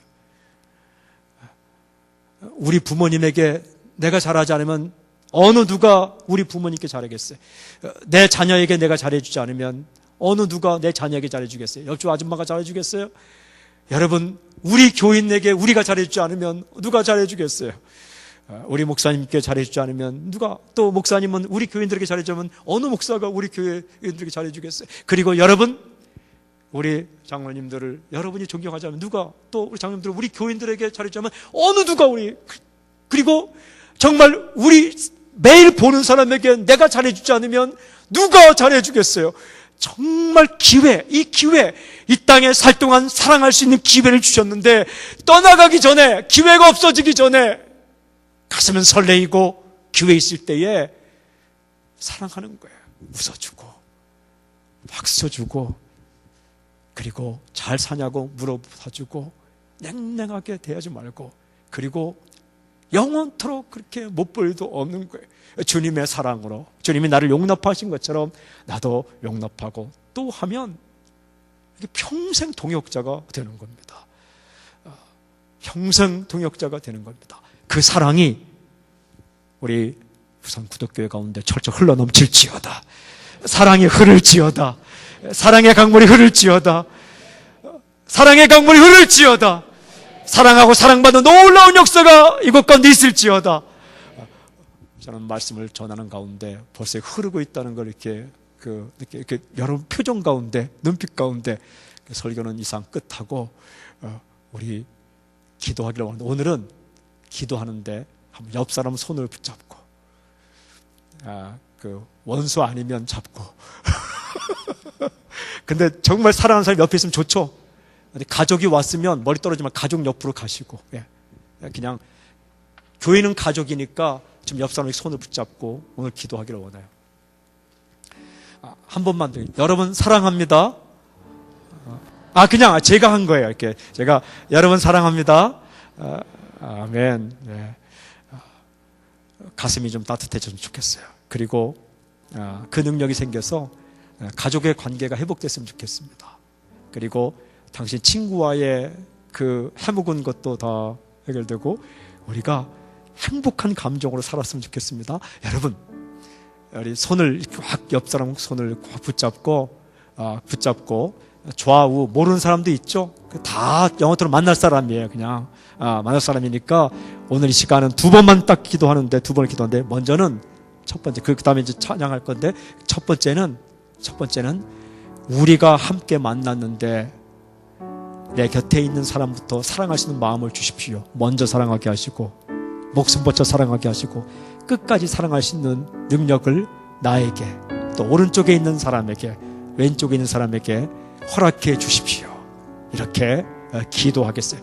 우리 부모님에게 내가 잘하지 않으면 어느 누가 우리 부모님께 잘하겠어요? 내 자녀에게 내가 잘해주지 않으면 어느 누가 내 자녀에게 잘해주겠어요? 옆집 아줌마가 잘해주겠어요? 여러분, 우리 교인에게 우리가 잘해주지 않으면 누가 잘해주겠어요? 우리 목사님께 잘해주지 않으면 누가, 또 목사님은 우리 교인들에게 잘해주면 어느 목사가 우리 교인들에게 잘해주겠어요? 그리고 여러분, 우리 장로님들을 여러분이 존경하자면 누가, 또 우리 장로님들을 우리 교인들에게 잘해주면 어느 누가 그리고 정말 우리 매일 보는 사람에게 내가 잘해주지 않으면 누가 잘해주겠어요? 정말 이 땅에 살 동안 사랑할 수 있는 기회를 주셨는데, 떠나가기 전에, 기회가 없어지기 전에 가슴은 설레이고 기회 있을 때에 사랑하는 거예요. 웃어주고 박수 쳐주고, 그리고 잘 사냐고 물어봐주고, 냉랭하게 대하지 말고, 그리고 영원토록 그렇게 못 볼 일도 없는 거예요. 주님의 사랑으로, 주님이 나를 용납하신 것처럼 나도 용납하고 또 하면 평생 동역자가 되는 겁니다. 평생 동역자가 되는 겁니다. 그 사랑이 우리 부산 구독교회 가운데 철저히 흘러넘칠지어다. 사랑이 흐를지어다. 사랑의 강물이 흐를지어다. 사랑의 강물이 흐를지어다. 사랑하고 사랑받는 놀라운 역사가 이곳 가운데 있을지어다. 저는 말씀을 전하는 가운데 벌써 흐르고 있다는 걸 이렇게 여러분 표정 가운데, 눈빛 가운데, 설교는 이상 끝하고 우리 기도하기로 하는데, 오늘은 기도하는데 한번 옆 사람 손을 붙잡고, 원수 아니면 잡고. 근데 정말 사랑하는 사람이 옆에 있으면 좋죠. 가족이 왔으면 머리 떨어지면 가족 옆으로 가시고, 그냥 교회는 가족이니까 좀 옆 사람의 손을 붙잡고 오늘 기도하기를 원해요. 한 번만 더. 여러분 사랑합니다. 그냥 제가 한 거예요. 이렇게 제가 여러분 사랑합니다. 아멘. 네. 가슴이 좀 따뜻해졌으면 좋겠어요. 그리고 그 능력이 생겨서 가족의 관계가 회복됐으면 좋겠습니다. 그리고 당신 친구와의 그 해묵은 것도 다 해결되고 우리가 행복한 감정으로 살았으면 좋겠습니다. 여러분, 우리 손을 확 옆 사람 손을 확 붙잡고 좌우 모르는 사람도 있죠. 다 영원토록 만날 사람이에요. 그냥 만날 사람이니까 오늘 이 시간은 두 번만 딱 기도하는데 두 번을 기도하는데 먼저는 첫 번째 그 다음에 이제 찬양할 건데 첫 번째는 우리가 함께 만났는데 내 곁에 있는 사람부터 사랑할 수 있는 마음을 주십시오. 먼저 사랑하게 하시고 목숨 바쳐 사랑하게 하시고 끝까지 사랑할 수 있는 능력을 나에게 또 오른쪽에 있는 사람에게 왼쪽에 있는 사람에게 허락해 주십시오. 이렇게 기도하겠어요.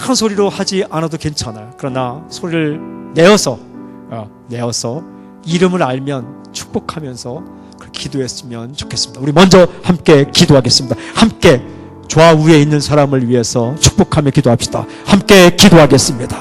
큰 소리로 하지 않아도 괜찮아요. 그러나 소리를 내어서 이름을 알면 축복하면서 기도했으면 좋겠습니다. 우리 먼저 함께 기도하겠습니다. 함께 좌우에 있는 사람을 위해서 축복하며 기도합시다. 함께 기도하겠습니다.